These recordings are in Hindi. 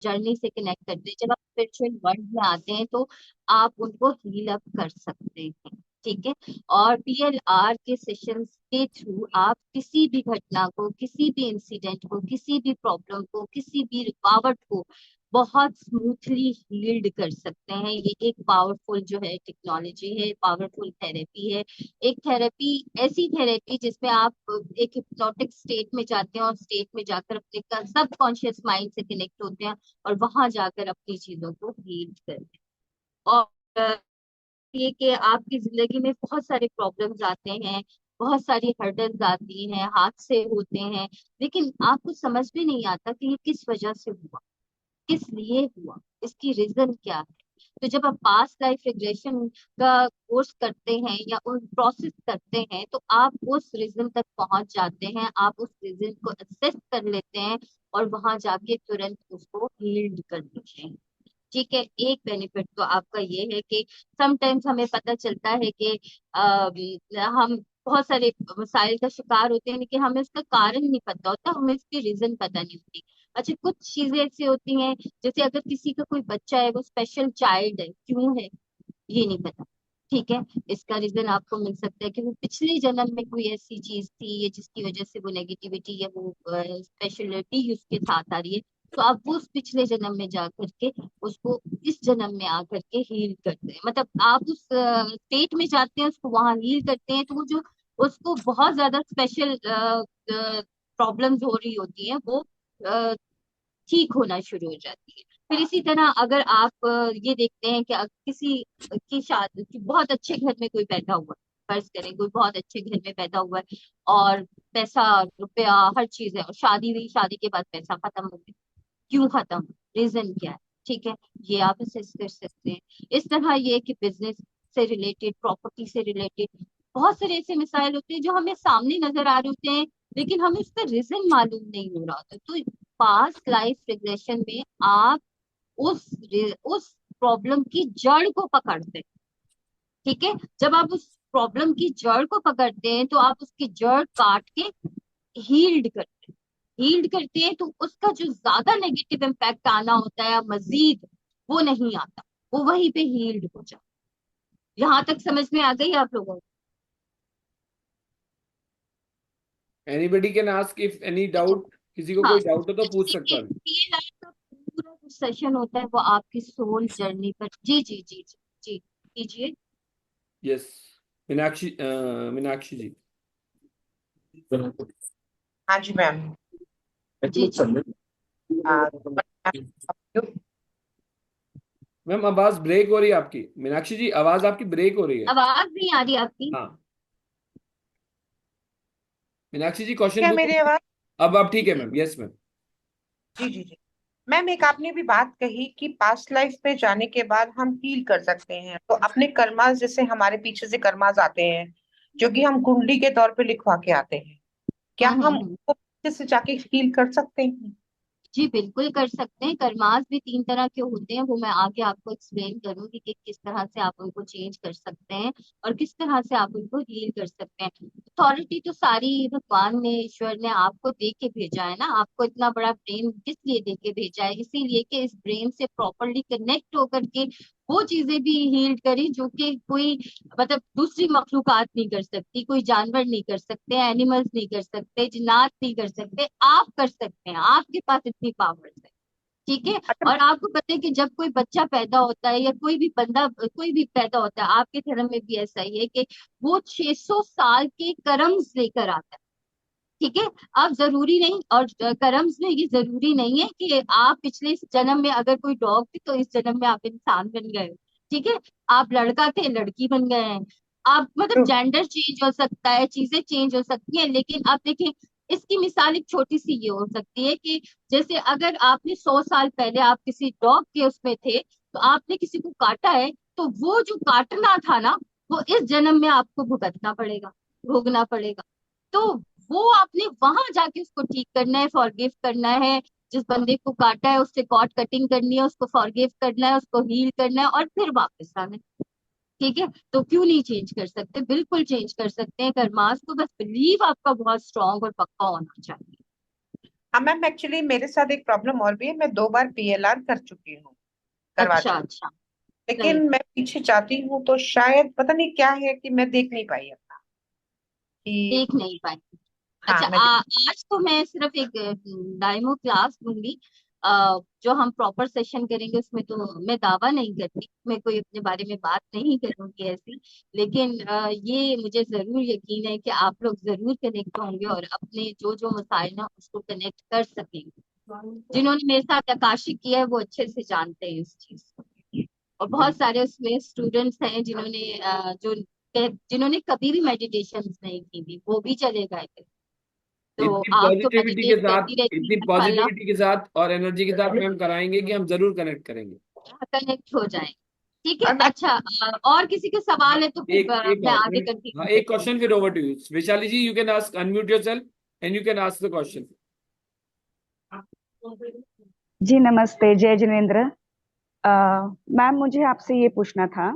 जर्नी से कनेक्ट करते हैं, जब आप स्पिरिचुअल वर्ल्ड में आते हैं तो आप उनको हील अप कर सकते हैं। ठीक है। और PLR के सेशंस के थ्रू आप किसी भी घटना को, किसी भी इंसिडेंट को, किसी भी प्रॉब्लम को, किसी भी रुकावट को बहुत स्मूथली हील्ड कर सकते हैं। ये एक पावरफुल जो है टेक्नोलॉजी है, पावरफुल थेरेपी है। एक थेरेपी, ऐसी थेरेपी जिसमें आप एक हिप्नोटिक स्टेट में जाते हैं और स्टेट में जाकर अपने सब कॉन्शियस माइंड से कनेक्ट होते हैं और वहां जाकर अपनी चीजों को हील करते हैं। और ये कि आपकी जिंदगी में बहुत सारे प्रॉब्लम्स आते हैं, बहुत सारी हर्डल्स आती हैं, हादसे होते हैं, लेकिन आपको समझ में नहीं आता कि ये किस वजह से हुआ, किस लिए हुआ, इसकी रीजन क्या है। तो जब आप पास्ट लाइफ रिग्रेशन का कोर्स करते हैं या उन प्रोसेस करते हैं तो आप उस रीजन तक पहुंच जाते हैं, आप उस रीजन को एक्सेस कर लेते हैं और वहां जाके तुरंत उसको हील्ड कर देते हैं। ठीक है। एक बेनिफिट तो आपका ये है कि समटाइम्स हमें पता चलता है कि हम बहुत सारे मसाइल का शिकार होते हैं, लेकिन हमें उसका कारण नहीं पता होता, हमें उसकी रीजन पता नहीं होती। अच्छा, कुछ चीजें ऐसी होती हैं, जैसे अगर किसी का कोई बच्चा है वो स्पेशल चाइल्ड है, क्यों है ये नहीं पता। ठीक है। इसका रीजन आपको मिल सकता है कि वो पिछले जन्म में कोई ऐसी चीज थी या जिसकी वजह से वो नेगेटिविटी या वो स्पेशलिटी उसके साथ आ रही है। तो आप वो उस पिछले जन्म में जा करके उसको इस जन्म में आकर के हील करते हैं, मतलब आप उस स्टेट में जाते हैं, उसको वहां हील करते हैं, तो वो जो उसको बहुत ज्यादा स्पेशल प्रॉब्लम्स हो रही होती हैं वो ठीक होना शुरू हो जाती है। फिर इसी तरह अगर आप ये देखते हैं कि किसी की शादी की बहुत अच्छे घर में कोई पैदा हुआ है, फर्ज करें कोई बहुत अच्छे घर में पैदा हुआ है और पैसा, रुपया, हर चीज है, और शादी हुई, शादी के बाद पैसा खत्म हो गया, क्यों खत्म, रीजन क्या है। ठीक है। ये आप असेस कर सकते हैं। इस तरह ये कि बिजनेस से रिलेटेड, प्रॉपर्टी से रिलेटेड बहुत सारे ऐसे मिसाइल होते हैं जो हमें सामने नजर आ रहे होते हैं, लेकिन हमें उसका रीजन मालूम नहीं हो रहा होता। तो पास्ट लाइफ रिग्रेशन में आप उस उस प्रॉब्लम की जड़ को पकड़ते हैं। ठीक है। जब आप उस प्रॉब्लम की जड़ को पकड़ते हैं तो आप उसकी जड़ काट के हील्ड करते हैं। हील्ड करते हैं तो उसका जो ज्यादा नेगेटिव इम्पैक्ट आना होता है मजीद, वो नहीं आता, वो वहीं पे हील्ड हो जाता है। यहाँ तक समझ में आ गई आप लोगों को? Anybody can ask if any अच्छा। डाउट, किसी को हाँ। कोई डाउट हो तो अच्छा, पूछ सकता देखिए है। PLR का पूरा जो सेशन होता है वो आपकी सोल जर्नी पर, जी जी जी जी जी कीजिए। यस, मीनाक्षी, मीनाक्षी जी। हाँ जी मैम। जी जी। मैम आवाज ब्रेक हो रही है आपकी, मीनाक्षी जी आवाज आपकी ब्रेक हो रही है। आवाज नहीं आ रही आपकी? हाँ, मीनाक्षी जी क्वेश्चन क्या पूछो। मेरी आवाज? अब ठीक है मैम, यस मैम। जी जी जी। मैम, एक आपने भी बात कही कि पास्ट लाइफ में जाने के बाद हम हील कर सकते हैं, तो अपने कर्मास, जैसे हमारे पीछे से कर्मास आते हैं जो कि हम कुंडली के तौर पे लिखवा के आते हैं, क्या हम हम्म। उनको पीछे से जाके हील कर सकते हैं? जी बिल्कुल कर सकते हैं। कर्मास भी 3 तरह के होते हैं, वो मैं आगे आपको एक्सप्लेन करूंगी कि किस तरह से आप उनको चेंज कर सकते हैं और किस तरह से आप उनको हील कर सकते हैं। अथॉरिटी तो सारी भगवान ने, ईश्वर ने आपको दे के भेजा है ना, आपको इतना बड़ा ब्रेन किस लिए दे के भेजा है, इसीलिए कि इस ब्रेन से प्रॉपरली कनेक्ट होकर के वो चीजें भी हील करें जो कि कोई, मतलब दूसरी मखलूकात नहीं कर सकती, कोई जानवर नहीं कर सकते, एनिमल्स नहीं कर सकते, जिन्नात नहीं कर सकते, आप कर सकते हैं, आपके पास इतनी पावर्स है। ठीक है। अच्छा। और आपको पता है कि जब कोई बच्चा पैदा होता है या कोई भी बंदा कोई भी पैदा होता है, आपके धर्म में भी ऐसा ही है कि वो 600 साल के कर्म्स लेकर आता है। ठीक है। अब जरूरी नहीं, और कर्म्स में ये जरूरी नहीं है कि आप पिछले इस जन्म में अगर कोई डॉग थे तो इस जन्म में आप इंसान बन गए हो। ठीक है। आप लड़का थे, लड़की बन गए हैं। आप मतलब तो जेंडर चेंज हो सकता है, चीजें चेंज हो सकती है, लेकिन आप देखिए, इसकी मिसाल एक छोटी सी ये हो सकती है कि जैसे अगर आपने 100 साल पहले आप किसी डॉग के उसमें थे, तो आपने किसी को काटा है, तो वो जो काटना था ना, वो इस जन्म में आपको भुगतना पड़ेगा, भोगना पड़ेगा। तो वो आपने वहां जाके उसको ठीक करना है, फॉरगिव करना है। जिस बंदे को काटा है उससे कॉर्ड कटिंग करनी है, उसको फॉरगिव करना है, उसको हील करना है और फिर वापस आना है। ठीक है। तो क्यों नहीं चेंज कर सकते, बिल्कुल चेंज कर सकते हैं कर्मास को, बस बिलीव आपका बहुत स्ट्रांग और पक्का होना चाहिए। हाँ मैम, एक्चुअली मेरे साथ एक प्रॉब्लम और भी है। मैं 2 बार PLR कर चुकी हूँ, करवा अच्छा चुकी। अच्छा। सही। लेकिन मैं पीछे जाती हूँ तो शायद पता नहीं क्या है कि मैं देख नहीं पाई अपना कि। देख नहीं पाए। हाँ अच्छा मैं आज तो मैं सिर्फ एक डायमो क्लास दूंगी। जो हम प्रॉपर सेशन करेंगे उसमें तो मैं दावा नहीं करती, मैं कोई अपने बारे में बात नहीं करूंगी ऐसी। लेकिन ये मुझे जरूर यकीन है कि आप लोग जरूर कनेक्ट होंगे और अपने जो जो मसाइल ना उसको कनेक्ट कर सकेंगे। जिन्होंने मेरे साथ आकाशिक किया है वो अच्छे से जानते हैं इस चीज को। और बहुत बिल्कुल। सारे उसमें स्टूडेंट्स हैं जिन्होंने जिन्होंने कभी भी मेडिटेशन नहीं की थी वो भी चले गए थे। तो इतनी आप तो पॉजिटिविटी के मेडिटेट साथ, करती रहती इतनी हैं माशाल्लाह। पॉजिटिविटी के साथ और एनर्जी के साथ मैम कराएंगे कि हम जरूर कनेक्ट करेंगे। कनेक्ट हो जाए। ठीक है और मैं अच्छा। और किसी के हाँ, सवाल है तो फिर एक एक मैं और आगे कंटिन्यू हाँ, एक करती हूँ। क्वेश्चन फिर over to you Vaishali ji. You can ask, unmute yourself and you can ask the question. जी नमस्ते, जय जिनेन्द्र। अ, मैम मुझे आपसे ये पूछना था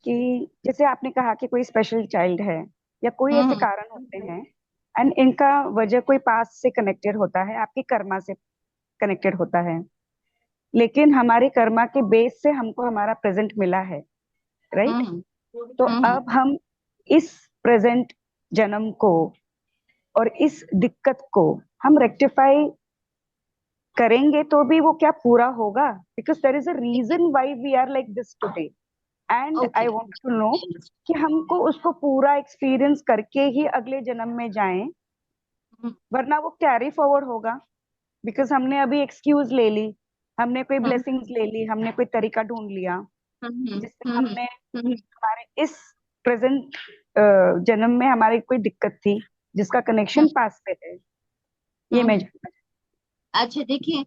कि जैसे आपने कहा कि कोई स्पेशल चाइल्ड है या कोई ऐसे हम्म कारण होते हैं एंड इनका वजह कोई पास्ट से कनेक्टेड होता है, आपकी कर्मा से कनेक्टेड होता है, लेकिन हमारे कर्मा के बेस से हमको हमारा प्रेजेंट मिला है, राइट? हम्म तो हम्म अब हम इस प्रेजेंट जन्म को और इस दिक्कत को हम रेक्टिफाई करेंगे तो भी वो क्या पूरा होगा? Because there is a reason why we are like this today and okay. I want to know कि हमको उसको पूरा एक्सपीरियंस करके ही अगले जन्म में जाएं, वरना वो कैरी फॉरवर्ड होगा। बिकॉज हमने अभी एक्सक्यूज ले ली, हमने कोई ब्लेसिंग्स ले ली, हमने कोई तरीका ढूंढ लिया जिससे हमने हम्म। हमारे इस प्रेजेंट जन्म में हमारी कोई दिक्कत थी जिसका कनेक्शन पास से है। ये मैं हम्म। अच्छा देखिए,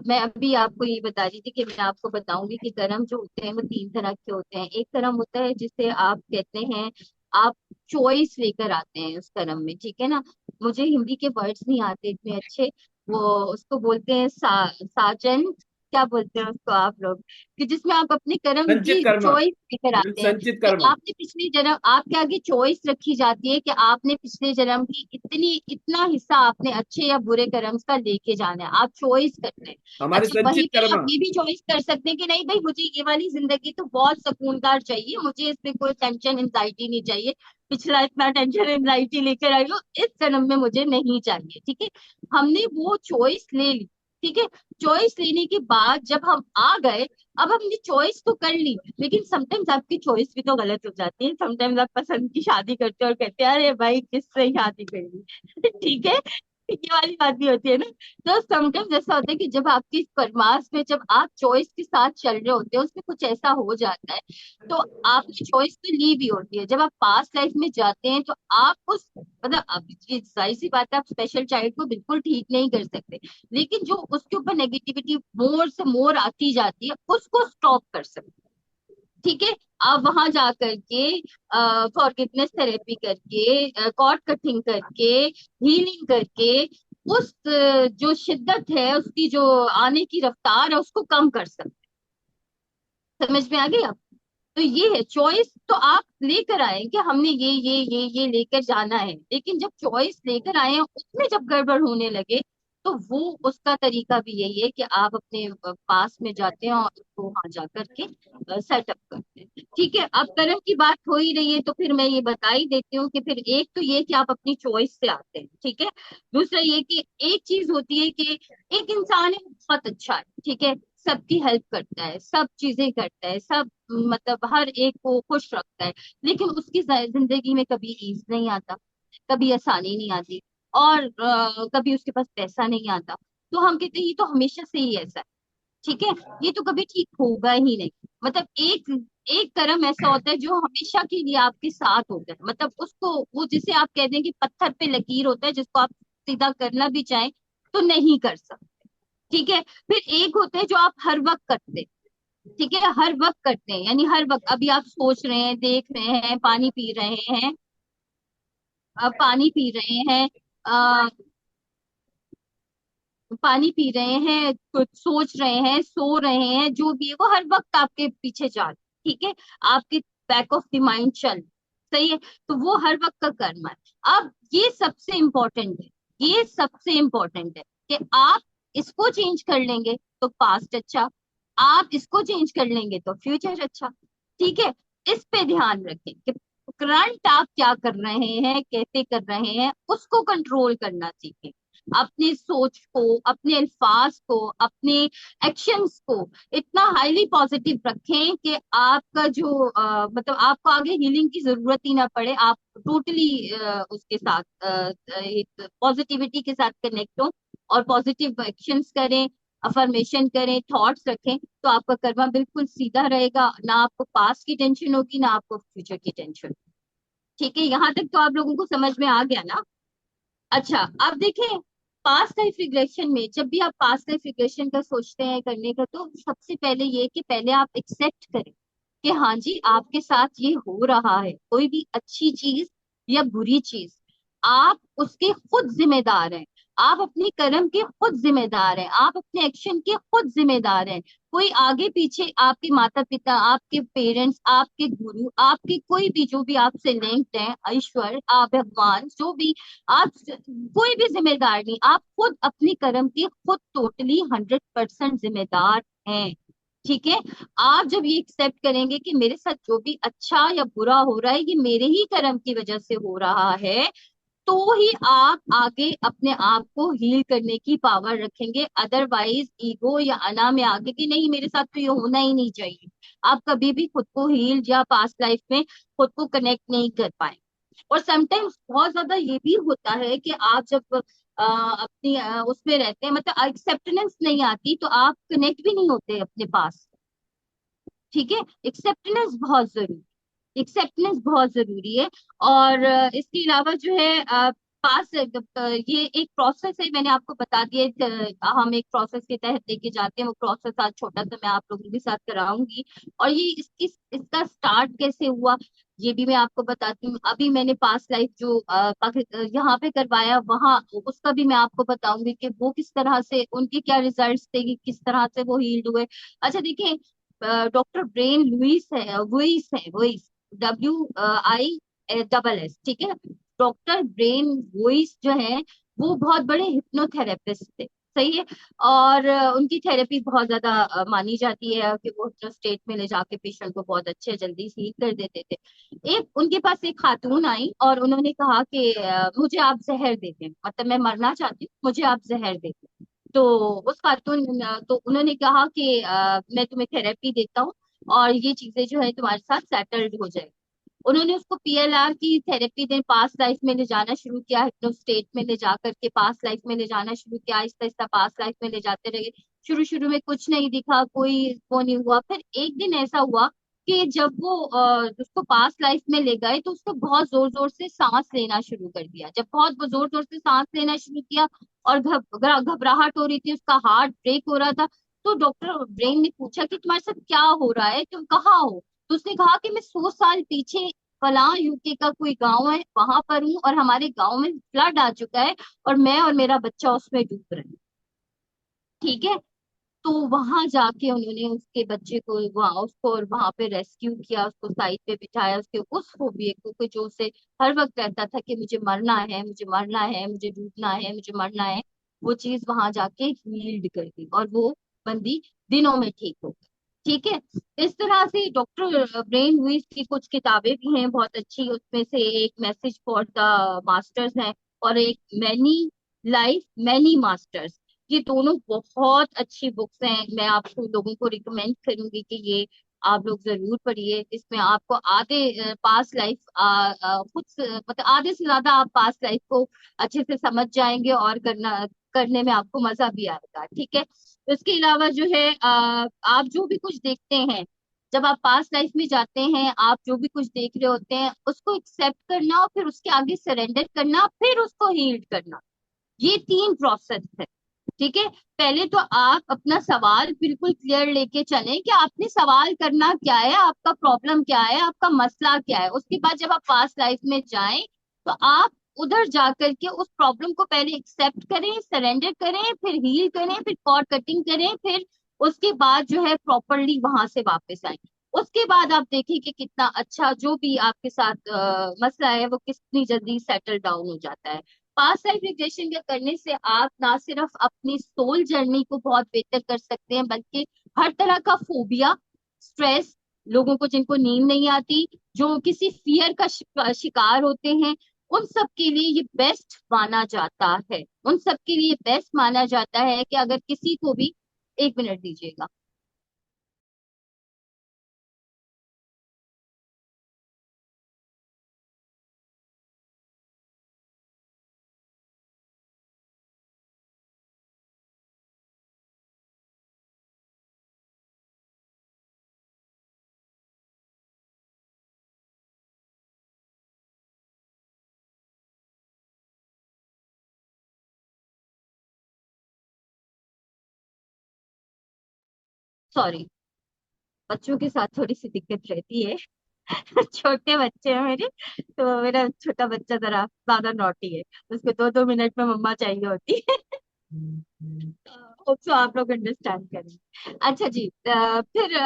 मैं अभी आपको ये बता रही थी कि मैं आपको बताऊंगी कि कर्म जो होते हैं वो 3 तरह के होते हैं। एक कर्म होता है जिसे आप कहते हैं आप चॉइस लेकर आते हैं उस कर्म में, ठीक है ना। मुझे हिंदी के वर्ड्स नहीं आते इतने अच्छे। वो उसको बोलते हैं साजन, क्या बोलते हैं उसको आप लोग, कि जिसमें आप अपने कर्म संचित की कर्मा। चॉइस लेकर मैम आते हैं। संचित कि कर्मा। आपने पिछले जन्म, आपके आगे चॉइस रखी जाती है कि आपने पिछले जन्म की इतना हिस्सा आपने अच्छे या बुरे कर्म का लेके जाना है, आप चॉइस करते हैं। हमारे अच्छा वहीं संचित पे आप कर्मा। ये भी चॉइस कर सकते हैं कि नहीं भाई मुझे ये वाली जिंदगी तो बहुत सुकूनदार चाहिए, मुझे इसमें कोई टेंशन एंजाइटी नहीं चाहिए, पिछला इतना टेंशन एंजाइटी लेकर आई हो इस जन्म में मुझे नहीं चाहिए, ठीक है। हमने वो चॉइस ले ली, ठीक है। चॉइस लेने के बाद जब हम आ गए, अब हमने चॉइस तो कर ली, लेकिन समटाइम्स आपकी चॉइस भी तो गलत हो जाती है। समटाइम्स आप पसंद की शादी करते हो और कहते हैं अरे भाई किससे शादी कर ली ठीक है, ये वाली बात भी होती है ना। तो समटाइम्स ऐसा होता है कि जब आपकी परमार्थ में जब आप चॉइस के साथ चल रहे होते हो उसमें कुछ ऐसा हो जाता है, तो आपने चॉइस तो ली भी होती है। जब आप पास्ट लाइफ में जाते हैं तो आप उस मतलब अब ये जाहिर सी बात है आप स्पेशल चाइल्ड को बिल्कुल ठीक नहीं कर सकते, लेकिन जो उसके ऊपर नेगेटिविटी मोर से मोर आती जाती है उसको स्टॉप कर सकते हैं, ठीक है। आप वहां जा करके फॉरगिवनेस थेरेपी करके कॉर्ड कटिंग करके हीलिंग करके उस जो शिद्दत है उसकी जो आने की रफ्तार है उसको कम कर सकते हैं। समझ में आ गई आप? तो ये है चॉइस, तो आप लेकर आए कि हमने ये लेकर जाना है, लेकिन जब चॉइस लेकर आए हैं उसमें जब गड़बड़ होने लगे तो वो उसका तरीका भी यही है कि आप अपने पास में जाते हैं और उसको वहां जा करके सेटअप करते हैं, ठीक है। अब कर्म की बात हो ही रही है तो फिर मैं ये बता ही देती हूँ कि फिर एक तो ये कि आप अपनी चॉइस से आते हैं, ठीक है। दूसरा ये कि एक चीज होती है कि एक इंसान है बहुत अच्छा है, ठीक है, सबकी हेल्प करता है, सब चीजें करता है, सब मतलब हर एक को खुश रखता है, लेकिन उसकी जिंदगी में कभी ईज नहीं आता, कभी आसानी नहीं आती, और कभी उसके पास पैसा नहीं आता। तो हम कहते हैं ये तो हमेशा से ही ऐसा है, ठीक है, ये तो कभी ठीक होगा ही नहीं। मतलब एक एक कर्म ऐसा होता है जो हमेशा के लिए आपके साथ होता है, मतलब उसको वो जिसे आप कहते हैं कि पत्थर पे लकीर होता है जिसको आप सीधा करना भी चाहें तो नहीं कर सकते, ठीक है। फिर एक होता है जो आप हर वक्त करते हैं, ठीक है, हर वक्त करते हैं, यानी हर वक्त अभी आप सोच रहे हैं, देख रहे हैं, पानी पी रहे हैं, पानी पी रहे हैं, अ, पानी पी रहे हैं, कुछ सोच रहे हैं, सो रहे हैं, जो भी है वो हर वक्त आपके पीछे जा रहा है, ठीक है, आपके बैक ऑफ द माइंड चल, सही है। तो वो हर वक्त का कर्म है। अब ये सबसे इम्पोर्टेंट है, ये सबसे इम्पोर्टेंट है। कि आप इसको चेंज कर लेंगे तो पास्ट अच्छा, आप इसको चेंज कर लेंगे तो फ्यूचर अच्छा। ठीक है, इस पे ध्यान रखें कि करंट आप क्या कर रहे हैं, कैसे कर रहे हैं, उसको कंट्रोल करना सीखें। अपनी सोच को, अपने अल्फाज को, अपने एक्शंस को इतना हाईली पॉजिटिव रखें कि आपका जो मतलब आपको आगे हीलिंग की जरूरत ही ना पड़े, आप टोटली उसके साथ एक पॉजिटिविटी के साथ कनेक्ट हो और पॉजिटिव एक्शंस करें, अफर्मेशन करें, थॉट्स रखें, तो आपका कर्मा बिल्कुल सीधा रहेगा। ना आपको पास्ट की टेंशन होगी, ना आपको फ्यूचर की टेंशन। ठीक है, यहाँ तक तो आप लोगों को समझ में आ गया ना? अच्छा, अब देखें, पास्ट लाइफ रिग्रेशन में जब भी आप पास्ट लाइफ रिग्रेशन का सोचते हैं करने का, तो सबसे पहले ये कि पहले आप एक्सेप्ट करें कि हाँ जी आपके साथ ये हो रहा है। कोई भी अच्छी चीज या बुरी चीज, आप उसके खुद जिम्मेदार हैं। आप अपने कर्म के खुद जिम्मेदार हैं, आप अपने एक्शन के खुद जिम्मेदार हैं। कोई आगे पीछे, आपके माता पिता, आपके पेरेंट्स, आपके गुरु, आपके कोई भी जो भी आपसे लिंक्ड है, ईश्वर, आप, भगवान, जो भी आप, कोई भी जिम्मेदार नहीं। आप खुद अपने कर्म के खुद टोटली 100% जिम्मेदार हैं। ठीक है, आप जब ये एक्सेप्ट करेंगे कि मेरे साथ जो भी अच्छा या बुरा हो रहा है ये मेरे ही कर्म की वजह से हो रहा है, तो ही आप आगे अपने आप को हील करने की पावर रखेंगे। अदरवाइज ईगो या अना में आगे कि नहीं मेरे साथ तो ये होना ही नहीं चाहिए, आप कभी भी खुद को हील या पास्ट लाइफ में खुद को कनेक्ट नहीं कर पाए। और समटाइम्स बहुत ज्यादा ये भी होता है कि आप जब अपनी उसमें रहते हैं, मतलब एक्सेप्टेंस नहीं आती, तो आप कनेक्ट भी नहीं होते अपने पास। ठीक है, एक्सेप्टेंस बहुत जरूरी, एक्सेप्टेंस बहुत जरूरी है। और इसके अलावा जो है पास ये एक प्रोसेस है, मैंने आपको बता दिया। हम एक प्रोसेस के तहत लेके जाते हैं, वो प्रोसेस आज छोटा सा मैं आप लोगों के साथ कराऊंगी। और ये इसकी इसका स्टार्ट कैसे हुआ ये भी मैं आपको बताती हूँ। अभी मैंने पास्ट लाइफ जो यहाँ पे करवाया, वहाँ उसका भी मैं आपको बताऊंगी कि वो किस तरह से, उनके क्या रिजल्ट्स थे, कि किस तरह से वो हील्ड हुए। अच्छा देखिए, डॉक्टर ब्रेन लुइस है, वुइस, WISS, ठीक है। डॉक्टर ब्रेन वुइस जो है वो बहुत बड़े हिप्नोथेरेपिस्ट थे, सही है। और उनकी थेरेपी बहुत ज्यादा मानी जाती है कि वो हिप्नो स्टेट में ले जाके पेशेंट को बहुत अच्छे जल्दी हील कर देते थे। एक उनके पास एक खातून आई और उन्होंने कहा कि मुझे आप जहर दे दें, मतलब मैं मरना चाहती हूँ, मुझे आप जहर दे दें। तो उस खातून, तो उन्होंने कहा कि मैं तुम्हें थेरेपी देता हूँ और ये चीजें जो है तुम्हारे साथ सेटल्ड हो जाए। उन्होंने उसको PLR की थेरेपी दे पास्ट लाइफ में ले जाना शुरू किया, हिप्नो स्टेट में ले जा करके पास्ट लाइफ में ले जाना शुरू किया, आहिस्ता आहिस्ता पास्ट लाइफ में ले जाते रहे। शुरू शुरू में कुछ नहीं दिखा, कोई वो नहीं हुआ। फिर एक दिन ऐसा हुआ कि जब वो उसको पास्ट लाइफ में ले गए तो उसको बहुत जोर जोर से सांस लेना शुरू कर दिया। जब बहुत जोर जोर से सांस लेना शुरू किया और घबराहट हो रही थी, उसका हार्ट ब्रेक हो रहा था, तो डॉक्टर ब्रेन ने पूछा कि तुम्हारे साथ क्या हो रहा है, तुम कहाँ हो? तो उसने कहा कि मैं 100 साल पीछे फलां यूके का कोई गांव है वहां पर हूँ, और हमारे गांव में फ्लड आ चुका है और मैं और मेरा बच्चा उसमें डूब रहे हैं। ठीक है, तो वहां जाके उन्होंने उसके बच्चे को, वहां उसको और वहां पे रेस्क्यू किया, उसको साइड पे बिठाया, उसके उस फोबिया को जो उसे हर वक्त रहता था कि मुझे मरना है, मुझे मरना है, मुझे डूबना है, मुझे मरना है, वो चीज वहां जाके हील्ड कर दी और वो बंदी दिनों में ठीक हो गई। ठीक है, इस तरह से डॉक्टर ब्रेन लुइस की कुछ किताबें भी हैं बहुत अच्छी, उसमें से एक मैसेज फॉर द मास्टर्स है और एक मैनी लाइफ मैनी मास्टर्स। ये दोनों बहुत अच्छी बुक्स हैं, मैं आपको लोगों को रिकमेंड करूंगी कि ये आप लोग जरूर पढ़िए। इसमें आपको आधे पास्ट लाइफ मतलब आधे से ज्यादा आप पास्ट लाइफ को अच्छे से समझ जाएंगे और करने में आपको मजा भी आएगा। ठीक है, इसके अलावा जो है आप जो भी कुछ देखते हैं, जब आप पास्ट लाइफ में जाते हैं, आप जो भी कुछ देख रहे होते हैं उसको एक्सेप्ट करना और फिर उसके आगे सरेंडर करना, फिर उसको हील्ड करना, ये 3 प्रोसेस है। ठीक है, पहले तो आप अपना सवाल बिल्कुल क्लियर लेके चलें कि आपने सवाल करना क्या है, आपका प्रॉब्लम क्या है, आपका मसला क्या है। उसके बाद जब आप पास्ट लाइफ में जाएं तो आप उधर जाकर के उस प्रॉब्लम को पहले एक्सेप्ट करें, सरेंडर करें, फिर हील करें, फिर कॉर्ड कटिंग करें, फिर उसके बाद जो है प्रॉपरली वहां से वापस आए। उसके बाद आप देखिए कि कितना अच्छा जो भी आपके साथ मसला है वो कितनी जल्दी सेटल डाउन हो जाता है। पास्ट लाइफ रिग्रेशन के करने से आप ना सिर्फ अपनी सोल जर्नी को बहुत बेहतर कर सकते हैं, बल्कि हर तरह का फोबिया, स्ट्रेस, लोगों को जिनको नींद नहीं आती, जो किसी फियर का शिकार होते हैं, उन सब के लिए ये बेस्ट माना जाता है। उन सब के लिए बेस्ट माना जाता है कि अगर किसी को भी, 1 मिनट दीजिएगा। सॉरी, बच्चों के साथ थोड़ी सी दिक्कत रहती है। छोटे बच्चे हैं मेरे, तो मेरा छोटा बच्चा जरा ज्यादा नॉटी है, उसको 2-2 मिनट में मम्मा चाहिए होती है। होप सो आप लोग अंडरस्टैंड करेंगे। अच्छा जी, फिर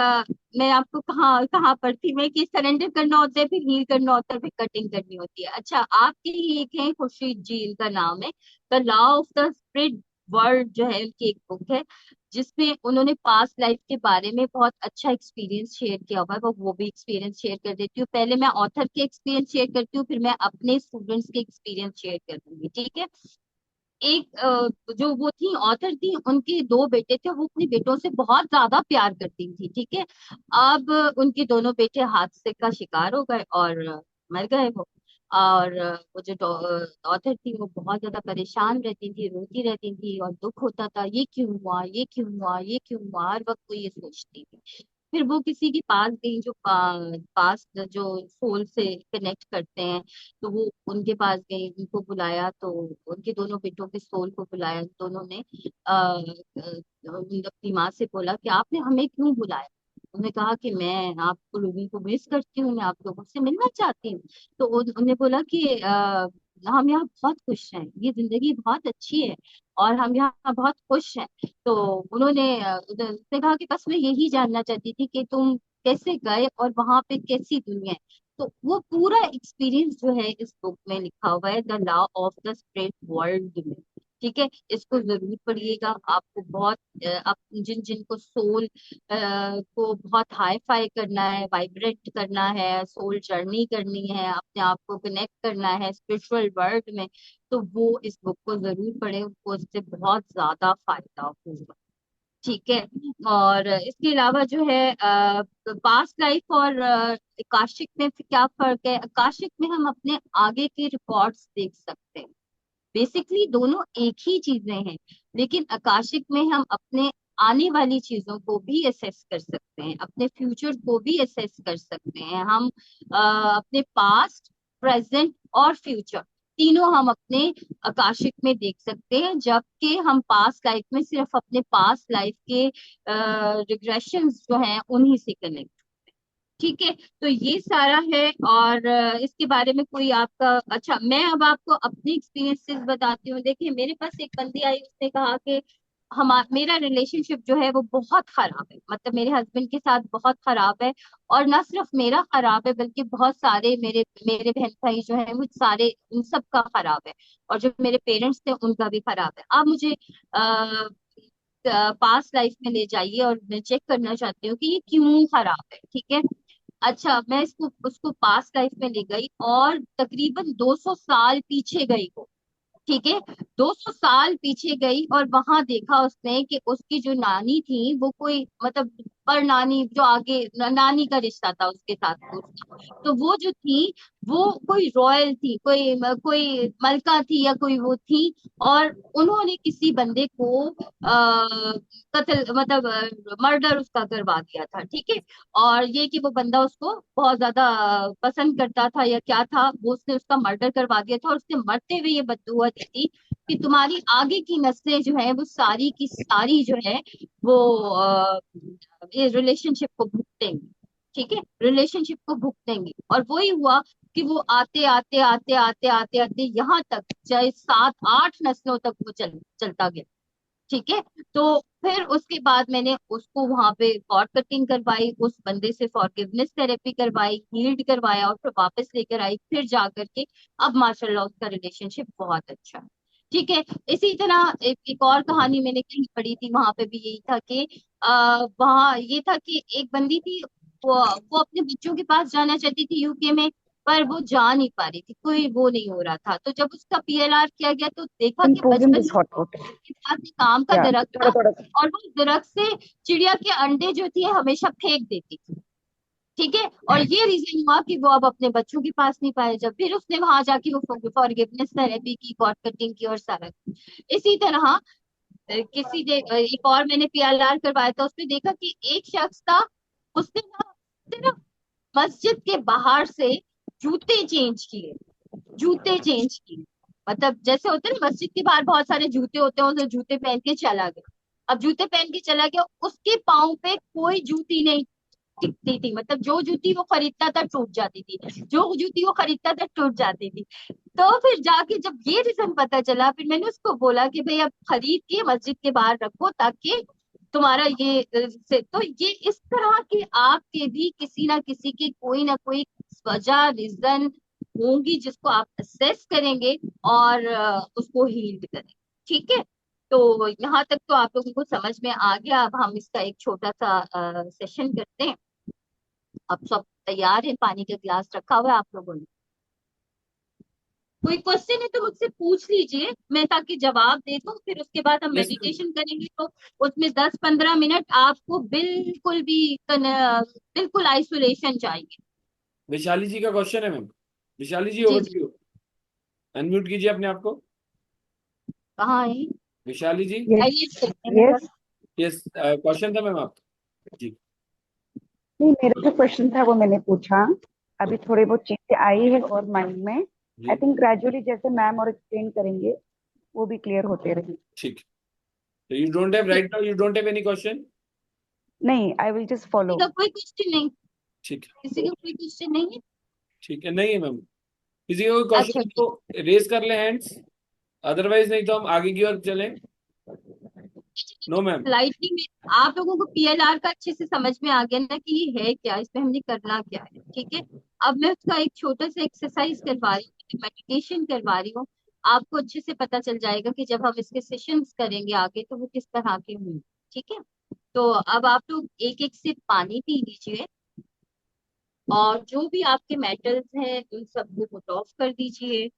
मैं आपको कहाँ कहाँ पर थी मैं, कि सरेंडर करना होता है, फिर हील करना होता है, फिर कटिंग करनी होती है। अच्छा, आपके ही एक है खुर्शीद जी, इनका नाम है, the law of the spirit world जो है, उनकी एक बुक है, जिसमें उन्होंने पास्ट लाइफ के बारे में बहुत अच्छा एक्सपीरियंस शेयर किया हुआ है। वो भी एक्सपीरियंस शेयर कर देती हूँ। पहले मैं ऑथर के एक्सपीरियंस शेयर करती हूँ, फिर मैं अपने स्टूडेंट्स के एक्सपीरियंस शेयर कर दूंगी, ठीक है। एक जो वो थी ऑथर थी, उनके 2 बेटे थे, वो अपने बेटों से बहुत ज्यादा प्यार करती थी, ठीक है। अब उनके दोनों बेटे हादसे का शिकार हो गए और मर गए वो। और वो जो ऑथर थी, वो बहुत ज्यादा परेशान रहती थी, रोती रहती थी, और दुख होता था, ये क्यों हुआ, ये क्यों हुआ, ये क्यों हुआ, हर वक्त वो ये सोचती थी। फिर वो किसी के पास गई, जो पास जो सोल से कनेक्ट करते हैं, तो वो उनके पास गई, उनको बुलाया, तो उनके दोनों बेटों के सोल को बुलाया। दोनों ने अपनी माँ से बोला कि आपने हमें क्यों बुलाया। उन्होंने कहा कि मैं आपको लोगों को मिस करती हूँ, मैं आप लोगों से मिलना चाहती हूँ। तो उन्होंने बोला कि हम यहाँ बहुत खुश हैं, ये जिंदगी बहुत अच्छी है, और हम यहाँ बहुत खुश हैं। तो उसने कहा कि बस मैं यही जानना चाहती थी कि तुम कैसे गए और वहां पे कैसी दुनिया है। तो वो पूरा एक्सपीरियंस जो है इस बुक में लिखा हुआ है, the law of the spirit world में, ठीक है। इसको जरूर पढ़िएगा। आपको बहुत आप जिन जिनको सोल को बहुत हाई फाई करना है, वाइब्रेट करना है, सोल जर्नी करनी है, अपने आप को कनेक्ट करना है स्पिरिचुअल वर्ल्ड में, तो वो इस बुक को जरूर पढ़े, उनको इससे बहुत ज्यादा फायदा होगा, ठीक है। और इसके अलावा जो है पास्ट लाइफ और आकाशिक में फिर क्या फर्क है। आकाशिक में हम अपने आगे के रिकॉर्ड्स देख सकते हैं, बेसिकली दोनों एक ही चीजें हैं, लेकिन आकाशिक में हम अपने आने वाली चीजों को भी असेस कर सकते हैं, अपने फ्यूचर को भी असेस कर सकते हैं हम। अपने पास्ट, प्रेजेंट और फ्यूचर, तीनों हम अपने आकाशिक में देख सकते हैं, जबकि हम पास्ट लाइफ में सिर्फ अपने पास्ट लाइफ के रिग्रेशंस जो हैं उन्हीं से कनेक्ट, ठीक है। तो ये सारा है। और इसके बारे में कोई आपका, अच्छा मैं अब आपको अपनी एक्सपीरियंसेस बताती हूँ। देखिए, मेरे पास एक बंदी आई, उसने कहा कि मेरा रिलेशनशिप जो है वो बहुत खराब है, मतलब मेरे हस्बैंड के साथ बहुत खराब है। और ना सिर्फ मेरा खराब है, बल्कि बहुत सारे मेरे मेरे बहन भाई जो है वो सारे, उन सब का खराब है। और जो मेरे पेरेंट्स थे उनका भी खराब है। आप मुझे पास्ट लाइफ में ले जाइए, और मैं चेक करना चाहती हूँ कि ये क्यों खराब है, ठीक है। अच्छा, मैं इसको उसको पास्ट लाइफ में ले गई, और तकरीबन 200 साल पीछे गई वो, ठीक है। 200 साल पीछे गई, और वहां देखा उसने कि उसकी जो नानी थी वो कोई, मतलब पर नानी जो आगे नानी का रिश्ता था उसके साथ उसका। तो वो जो थी, वो कोई रॉयल थी, कोई मलका थी, या कोई वो थी। और उन्होंने किसी बंदे को कत्ल, मतलब मर्डर उसका करवा दिया था, ठीक है। और ये कि वो बंदा उसको बहुत ज्यादा पसंद करता था या क्या था, वो उसने उसका मर्डर करवा दिया था, और उसने मरते हुए ये बद्दुआ दी थी कि तुम्हारी आगे की नस्लें जो है वो सारी की सारी जो है वो ये रिलेशनशिप को भुगतेंगी, ठीक है, रिलेशनशिप को भुगतेंगी। और वही हुआ कि वो आते आते आते आते आते आते यहाँ तक, चाहे 7-8 नस्लों तक वो चलता गया, ठीक है। तो फिर उसके बाद मैंने उसको वहां पे कॉर्ड कटिंग करवाई, उस बंदे से फॉरगिवनेस थेरेपी करवाई, हील्ड करवाया, और फिर वापस लेकर आई, फिर जा करके अब माशाल्लाह उसका रिलेशनशिप बहुत अच्छा है। ठीक है। इसी तरह एक और कहानी मैंने कहीं पढ़ी थी, वहां पे भी यही था कि वहाँ ये था कि एक बंदी थी, वो अपने बच्चों के पास जाना चाहती थी यूके में, पर वो जा नहीं पा रही थी, कोई वो नहीं हो रहा था। तो जब उसका पीएलआर किया गया तो देखा Can कि pour in बचपन this में hot water? उसके पास एक आम का Yeah, दरख्त था, थोड़ा थोड़ा। और वो उस दरख्त से चिड़िया के अंडे जो थी हमेशा फेंक देती थी। ठीक है। और ये रीजन हुआ कि वो अब अपने बच्चों के पास नहीं पाए, जब फिर उसने वहां जाके वो फॉरगिवनेस थेरेपी की, कॉर्ड कटिंग की और सारा कुछ। इसी तरह किसी ने एक और मैंने पीएलआर करवाया था, उसमें देखा कि एक शख्स था, उसने ना सिर्फ मस्जिद के बाहर से जूते चेंज किए, जूते चेंज किए। मतलब जैसे होते हैं ना मस्जिद के बाहर बहुत सारे जूते होते हैं, उसे जूते पहन के चला गया। अब जूते पहन के चला गया, उसके पाँव पे कोई जूती नहीं टिकती थी, मतलब जो जूती वो खरीदता था टूट जाती थी, जो जूती वो खरीदता था टूट जाती थी। तो फिर जाके जब ये रीजन पता चला, फिर मैंने उसको बोला कि भाई अब खरीद के मस्जिद के बाहर रखो, ताकि तुम्हारा ये तो ये इस तरह के आपके भी किसी ना किसी के कोई ना कोई वजह रीजन होंगी, जिसको आप असेस करेंगे और उसको हील्ड करेंगे। ठीक है। तो यहाँ तक तो आप लोगों को समझ में आ गया। अब हम इसका एक छोटा सा सेशन करते हैं। अब सब तैयार है, पानी का गिलास रखा हुआ है आप लोगों ने? कोई क्वेश्चन है तो मुझसे पूछ लीजिए, मैं ताकि जवाब दे दूं, फिर उसके बाद हम यस। मेडिटेशन करेंगे। तो उसमें 10-15 मिनट आपको बिल्कुल भी बिल्कुल आइसोलेशन चाहिए। वैशाली जी का क्वेश्चन है मैम। वैशाली जी जी ओवर जी। To you. अनम्यूट कीजिए अपने आप को। कहाँ है? वैशाली जी। Yes, आइए चलते हैं yes. यस, क्वेश्चन था मैम आपका जी। नहीं, मेरा जो क्वेश्चन था वो मैंने पूछा। अभी थोड़ी बहुत चीजें आई है और माइंड में। आई जी थिंक ग्रेजुअली जैसे मैम और एक्सप्लेन करेंगे वो भी क्लियर होते रहेंगे। ठीक। तो यू डोंट हैव ठीक। Right now, you don't have any question. नहीं, आई विल जस्ट किसी फॉलो। का कोई क्वेश्चन नहीं? ठीक है। किसी का कोई क्वेश्चन नहीं है? ठीक है, नहीं है मैम। किसी का कोई अच्छा क्वेश्चन ठीक। तो रेज कर ले हैंड्स, अदरवाइज नहीं तो हम आगे की ओर चलें। No ma'am. लाइटनिंग में आप लोगों को पीएलआर का अच्छे से समझ में आ गया ना कि ये है क्या, इसमें हमने करना क्या है। ठीक है। अब मैं उसका एक छोटा सा एक्सरसाइज करवा रही हूँ, मेडिटेशन करवा रही हूँ। आपको अच्छे से पता चल जाएगा कि जब हम इसके सेशंस करेंगे आगे तो वो किस तरह के होंगे। ठीक है। तो अब आप लोग एक एक सिप पानी पी लीजिए, और जो भी आपके मेटल्स हैं उन सबको पुट ऑफ कर दीजिए।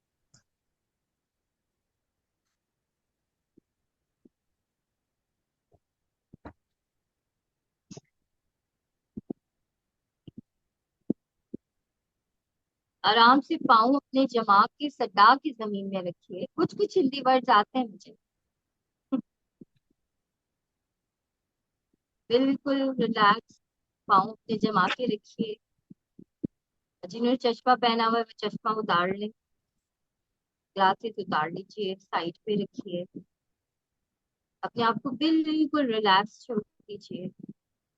आराम से पाँव अपने जमा के सटा के जमीन में रखिए। कुछ कुछ हिंदी वर्ड्स आते हैं मुझे। बिल्कुल रिलैक्स, पाँव अपने जमा के रखिए। जिन्होंने चश्मा पहना हुआ है वो चश्मा उतार लें, ग्लासेस उतार लीजिए, साइड पे रखिए। अपने आप को बिल्कुल रिलैक्स छोड़ दीजिए।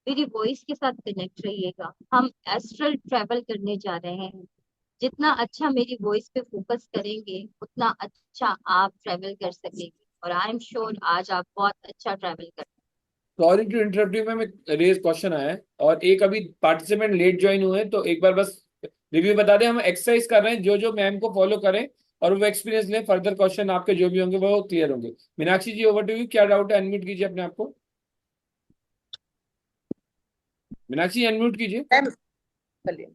मेरी वॉइस के साथ कनेक्ट रहिएगा। हम एस्ट्रल ट्रेवल करने जा रहे हैं। जितना अच्छा मेरी वॉइस पे फोकस करेंगे उतना अच्छा आप ट्रेवल कर सकेंगे, और आई एम श्योर आज आप बहुत अच्छा ट्रेवल कर। Sorry to interrupt you ma'am, एक रेज क्वेश्चन आया है और एक अभी पार्टिसिपेंट लेट ज्वाइन हुए हैं, तो एक बार बस रिव्यू बता दें। हम एक्सरसाइज कर रहे हैं, जो जो मैम को फॉलो करें और वो एक्सपीरियंस लें, फर्दर क्वेश्चन आपके जो भी होंगे वो क्लियर होंगे। मीनाक्षी जी ओवर टू यू, क्या डाउट है? अनम्यूट कीजिए अपने आप को। मीनाक्षी अनम्यूट कीजिए। मैम चलिए।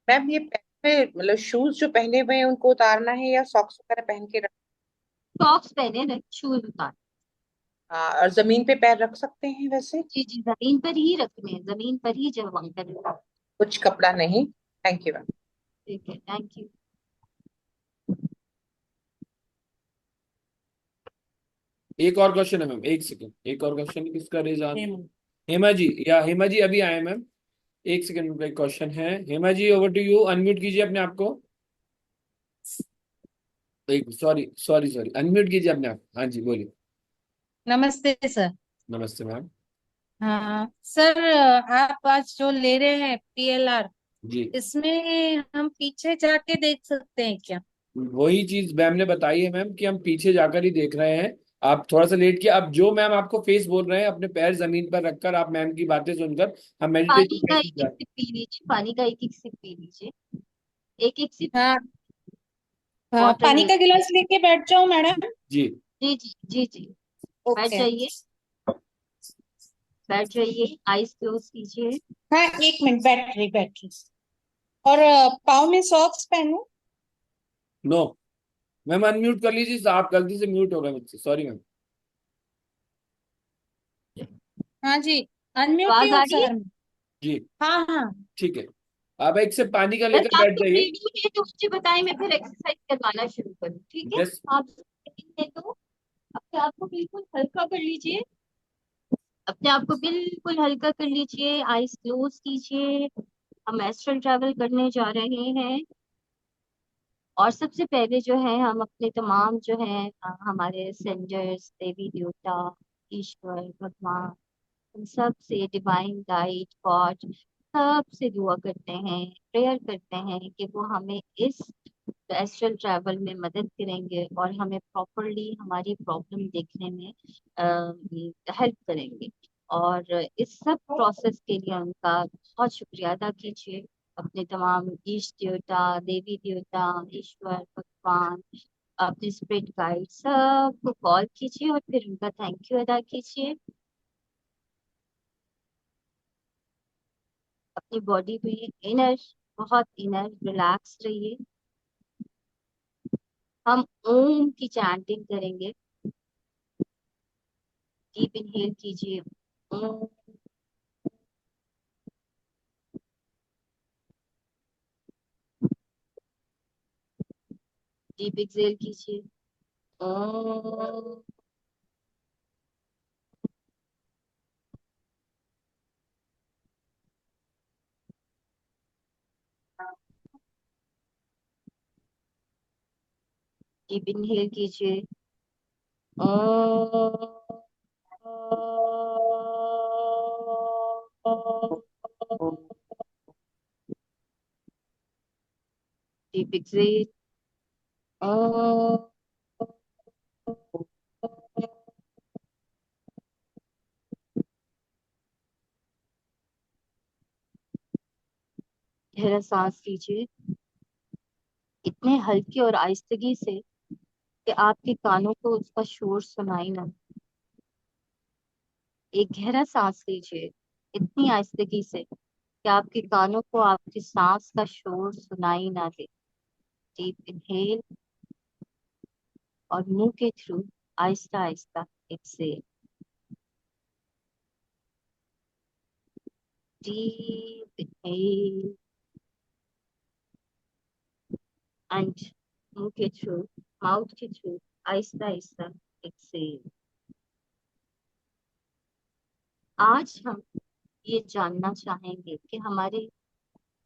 मैम ये पैर पे मतलब शूज जो पहने हुए हैं उनको उतारना है या सॉक्स वगैरह पहन के सॉक्स पहने रख, शूज उतार। और जमीन पे पैर रख सकते हैं वैसे? जी जी, जमीन पर ही रखने हैं, जमीन पर ही जमा करना। कुछ कपड़ा नहीं। Thank you ma'am. ठीक है, थैंक यू। एक और क्वेश्चन है मैम, एक सेकंड, एक और क्वेश्चन किसका रेज आ? हेमा जी, या हेमा जी अभी आए मैम। एक सेकंड का क्वेश्चन है। Hema ji over to you, unmute कीजिए अपने आप को। एक सॉरी सॉरी सॉरी, अनम्यूट कीजिए अपने आप। हाँ जी बोलिए। नमस्ते सर। नमस्ते मैम। हाँ सर, आप आज जो ले रहे हैं पीएलआर, जी इसमें हम पीछे जाके देख सकते हैं क्या? वही चीज मैम ने बताई है मैम, कि हम पीछे जाकर ही देख रहे हैं। आप थोड़ा सा लेट किया। अब जो मैम आपको फेस बोल रहे हैं, अपने पैर जमीन पर रखकर आप मैम की बातें सुनकर हम पानी मेडिटेशन का फेस में एक जा एक रहे सिप पी लीजिए, पानी का एक एक सिप पी लीजिए, एक एक सिप हाँ हाँ, वाटर पानी का लीजिए। गिलास लेके बैठ जाओ मैडम। हैं। जी। जी जी जी जी। बैठ ओके। जाइए, बैठ जाइए, आईज क्लोज कीजिए। हाँ, एक मिनट, बैठ रही। और पाँव में सॉक्स पहनूं? नो मैम, अनम्यूट कर लीजिए, तो आप गलती से म्यूट हो गए मुझसे, सॉरी मैम। हाँ जी, अनम्यूट ही आवाज हूँ आ रही है? सर। जी हाँ हाँ। ठीक है। आप एक से पानी का बस लेकर बैठ आपको जाइए। रेडी है तो मुझे बताएं, मैं फिर एक्सरसाइज करवाना शुरू करूँ, ठीक है? यस। आप ready है तो अपने आप को बिल्कुल हल्का कर लीजिए, अपने आप को बिल्कुल हल्का कर लीजिए, आईज क्लोज कीजिए। हम एस्ट्रल ट्रैवल करने जा रहे हैं, और सबसे पहले जो है हम अपने तमाम जो है हमारे सेंटर्स, देवी देवता, ईश्वर, भगवान, उन सब से, डिवाइन गाइड गॉड, सब से दुआ करते हैं, प्रेयर करते हैं कि वो हमें इस एस्ट्रल ट्रैवल में मदद करेंगे और हमें प्रॉपरली हमारी प्रॉब्लम देखने में हेल्प करेंगे। और इस सब प्रोसेस के लिए उनका बहुत शुक्रिया अदा कीजिए। अपने तमाम इष्ट देवता, देवी देवता, ईश्वर, भगवान, अपने स्पिरिट गाइड सबको कॉल कीजिए और फिर उनका थैंक यू अदा कीजिए। अपनी बॉडी में इनर, बहुत इनर रिलैक्स रहिए। हम ओम की चैंटिंग करेंगे। डीप इनहेल कीजिए, ओम। डीप एक्सहेल कीजिए, ओम। डीप इनहेल कीजिए, ओम। डीप एक्सहेल, ओम। गहरा सांस लीजिए, इतने हल्के और आहिस्तगी से कि आपके कानों को उसका शोर सुनाई ना। एक गहरा सांस लीजिए, इतनी आहिस्तगी से कि आपके कानों को आपकी सांस का शोर सुनाई ना दे। डीप इनहेल, और मुंह के through Aahista Aahista exhale. Deep inhale and मुंह के थ्रू, माउथ के थ्रू आहिस्ता आहिस्ता एक्सहेल। आज हम ये जानना चाहेंगे कि हमारे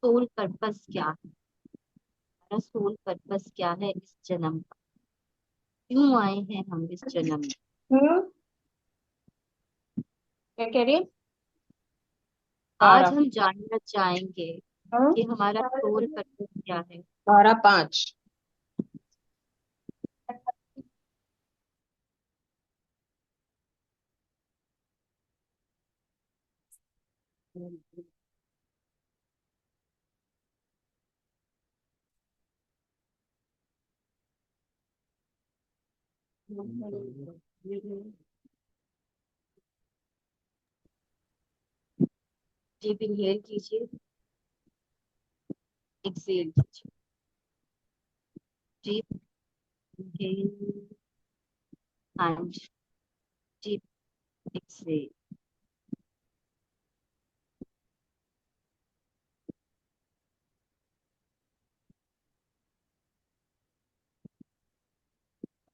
सोल पर्पस क्या है। हमारा सोल पर्पस क्या है इस जन्म का, क्यों आए हैं हम इस जन्म में। हम्म, क्या कह रही है? आज 12। हम जानना चाहेंगे हम्म, कि हमारा सोल पर्पस क्या है। 12:05। डीप इनहेल कीजिए, एक्सहेल कीजिए। Deep inhale and deep exhale.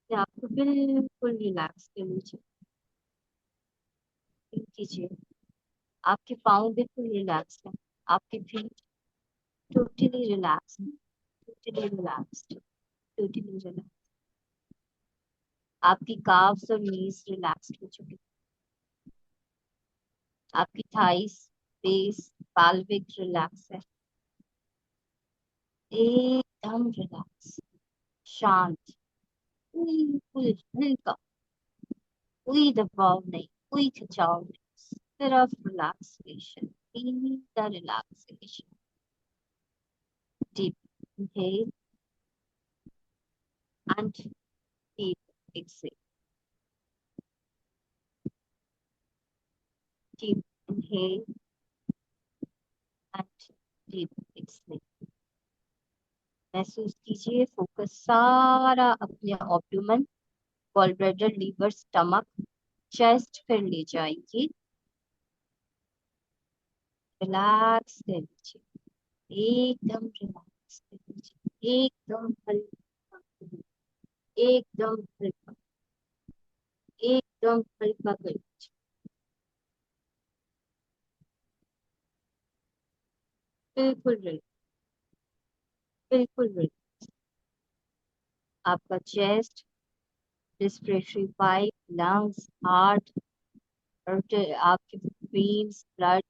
आपको बिल्कुल रिलैक्स कर लीजिए, फील कीजिए आपके पाँव बिल्कुल रिलैक्स है, आपके feet totally relax, totally relaxed, totally relax. आपकी काफ्स और नीज रिलैक्स्ड हो चुकी, आपकी थाइस, बेस, पाल्विक रिलैक्स है, एकदम रिलैक्स, शांत, बिल्कुल हल्का। कोई दबाव नहीं, कोई खिंचाव नहीं, सिर्फ relaxation, the relaxation. Deep inhale and deep exhale. Deep inhale and deep exhale. महसूस कीजिए फोकस सारा अपने abdomen, gallbladder, liver, stomach, chest पर ले जाइए। रिलैक्स कर लीजिए, एकदम रिलैक्स कर लीजिए, एकदम हल्का, एकदम हल्का, एकदम हल्का कर लीजिए। बिल्कुल रिलैक्स, बिल्कुल रिलैक्स। आपका chest, respiratory pipe, lungs, heart, आपके वेन्स, ब्लड,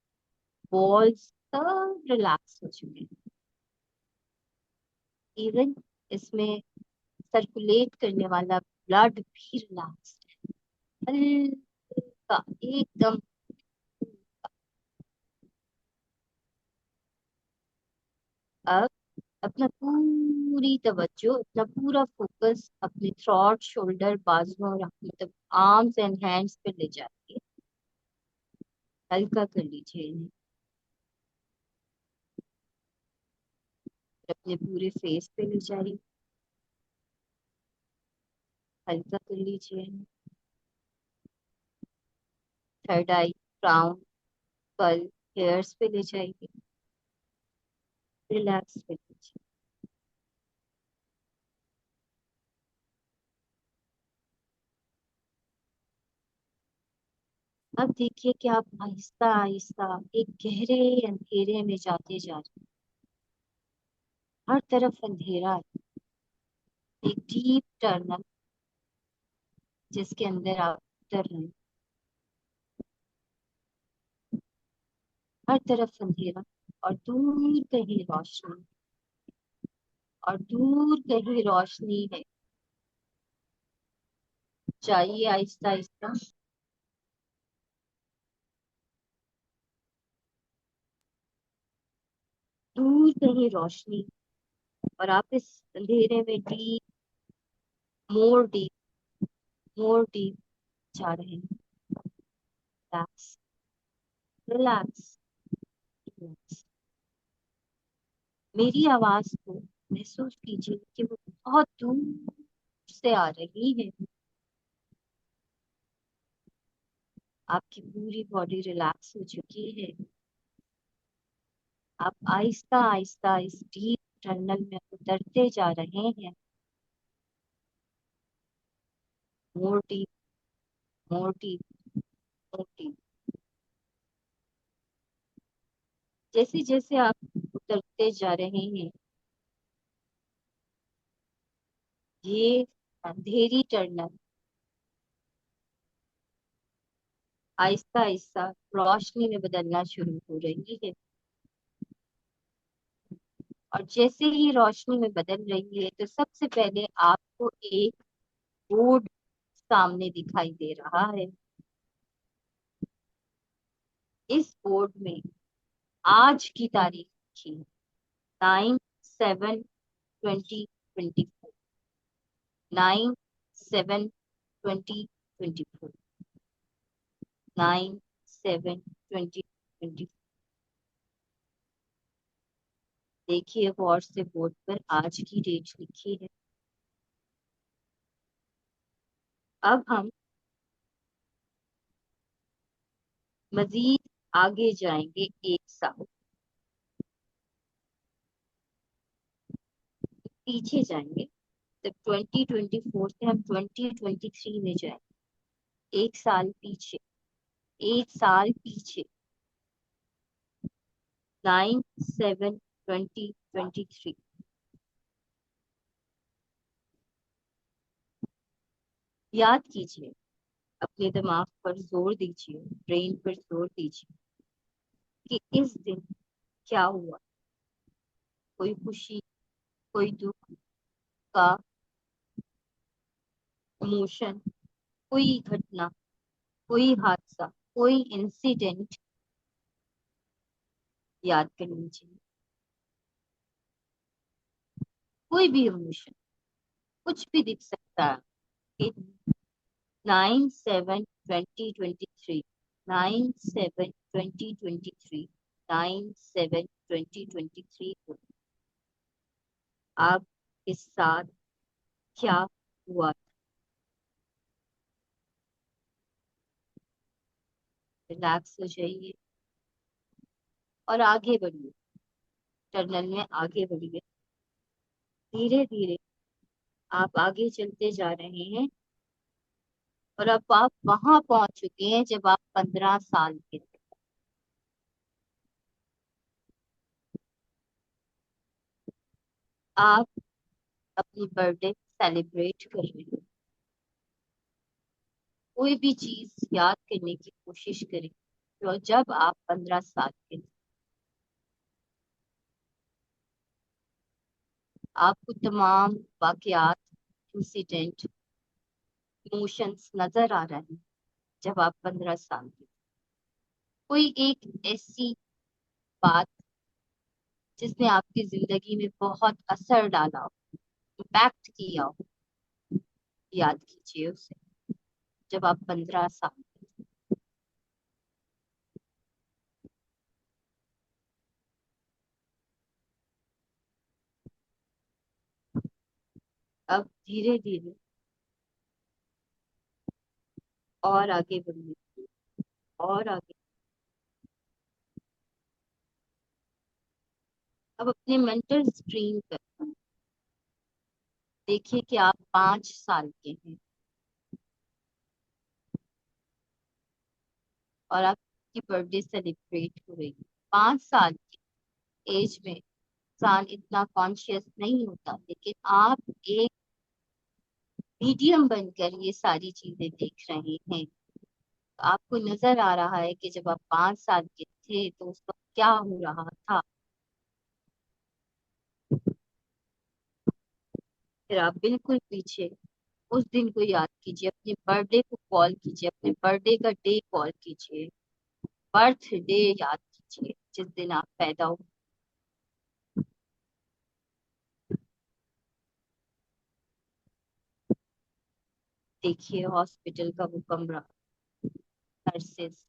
बॉल्स सब रिलैक्स हो चुके हैं। इवन इसमें सर्कुलेट करने वाला ब्लड भी रिलैक्स है, हल्का, एकदम। अब अपना पूरी तवज्जो, अपना पूरा फोकस अपने थ्रॉट, शोल्डर, बाजुओं और मतलब आर्म्स एंड हैंड्स पे ले जाइए। हल्का कर लीजिए इन्हें। अपने पूरे फेस पे ले जाइए, हल्का कर लीजिए इन्हें। थर्ड आई, क्राउन, कल, हेयर्स पे ले जाइए, रिलैक्स कर लीजिए। अब देखिए कि आप आहिस्ता आहिस्ता एक गहरे अंधेरे में जाते जा रहे हैं। हर तरफ अंधेरा है, एक डीप टनल जिसके अंदर आप उतर रहे हैं। हर तरफ अंधेरा और दूर कहीं रोशनी, और दूर कहीं रोशनी है। जाइए आहिस्ता आहिस्ता, दूर कहीं रोशनी, और आप इस अंधेरे में deep, more deep, more deep जा रहे हैं। Relax, relax, relax. मेरी आवाज को महसूस कीजिए कि वो बहुत दूर से आ रही है। आपकी पूरी बॉडी रिलैक्स हो चुकी है। आप आहिस्ता आहिस्ता इस डीप टनल में उतरते जा रहे हैं। More deep, more deep, more deep. जैसे जैसे आप उतरते जा रहे हैं, ये अंधेरी टनल आहिस्ता आहिस्ता रोशनी में बदलना शुरू हो रही है। और जैसे ही रोशनी में बदल रही है, तो सबसे पहले आपको एक बोर्ड सामने दिखाई दे रहा है। इस बोर्ड में आज की तारीख लिखी है, 9/7/2024, 9/7/2024, 9/7/2024। देखिए गौर से, बोर्ड पर आज की डेट लिखी है। अब हम मजीद आगे जाएंगे एक साल पीछे जाएंगे, तो 2024 से हम 2023 में जाएंगे। एक साल पीछे, एक साल पीछे, 9/7/2023। याद कीजिए, अपने दिमाग पर जोर दीजिए, ब्रेन पर जोर दीजिए कि इस दिन क्या हुआ। कोई खुशी, कोई दुख का इमोशन, कोई घटना कोई हादसा, कोई इंसिडेंट याद करनी चाहिए, कोई भी इमोशन, कुछ भी दिख सकता है। 9/7/2023, 9/7/2023, 9/7/2023 को आपके साथ क्या हुआ? रिलैक्स हो जाइए और आगे बढ़िए, टनल में आगे बढ़िए। धीरे धीरे आप आगे चलते जा रहे हैं और अब आप वहां पहुंच चुके हैं जब आप 15 साल के थे। आप अपनी बर्थडे सेलिब्रेट कर रहे हैं। कोई भी चीज याद करने की कोशिश करें तो जब आप 15 साल के थे, आपको तमाम वाकयात, इंसिडेंट, इमोशंस नजर आ रहे हैं जब आप 15 साल के थे। कोई एक ऐसी बात जिसने आपकी जिंदगी में बहुत असर डाला हो, इम्पैक्ट किया हो, याद कीजिए उसे जब आप 15 साल के थे। अब धीरे धीरे और आगे बढ़िए, और आगे। अब अपने मेंटल स्ट्रीम पर देखिए कि आप 5 साल के हैं और आपकी बर्थडे सेलिब्रेट हो रही है। 5 साल की एज में इंसान इतना कॉन्शियस नहीं होता, लेकिन आप एक मीडियम बनकर ये सारी चीजें देख रहे हैं। तो आपको नजर आ रहा है कि जब आप 5 साल के थे तो उस वक्त क्या हो रहा था। फिर आप बिल्कुल पीछे उस दिन को याद कीजिए, अपने बर्थडे को कॉल कीजिए, अपने बर्थडे का डे कॉल कीजिए, बर्थडे याद कीजिए जिस दिन आप पैदा हुए। देखिए हॉस्पिटल का वो कमरा, नर्सेस,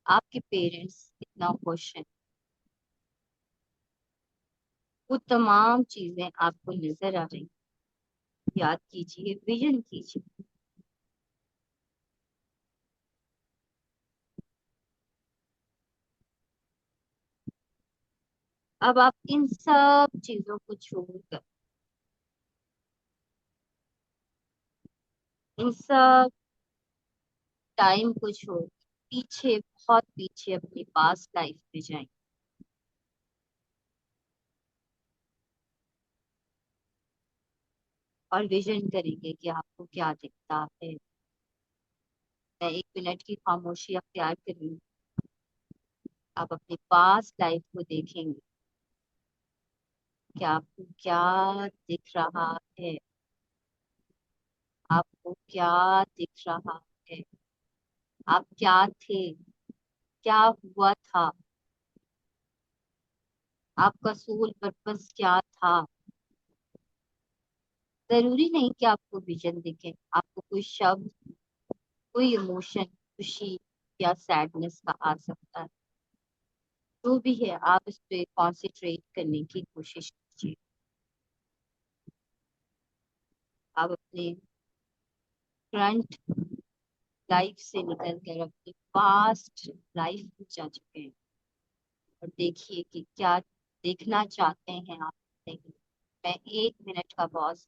आपके पेरेंट्स कितना खुश हैं। वो तमाम चीजें आपको नजर आ रही, याद कीजिए, विजन कीजिए। अब आप इन सब चीजों को छोड़कर, इन सब टाइम को छोड़ पीछे, बहुत पीछे अपनी पास्ट लाइफ में जाएं और विजन करेंगे कि आपको क्या दिखता है। मैं 1 मिनट की खामोशी अख्तियार करूंगी। आप अपनी पास्ट लाइफ को देखेंगे कि आपको क्या दिख रहा है, आपको क्या दिख रहा है, आप क्या थे, क्या हुआ था, आपका सोल पर्पस क्या था। जरूरी नहीं कि आपको विजन दिखे, आपको कोई शब्द, कोई इमोशन, खुशी या सैडनेस का आ सकता है। जो भी है आप इस पे कॉन्सेंट्रेट करने की कोशिश कीजिए। आप अपने फ्रंट लाइफ से निकल कर अपनी पास्ट लाइफ में जा चुके हैं और देखिए कि क्या देखना चाहते हैं आप। नहीं, मैं 1 मिनट का पॉज।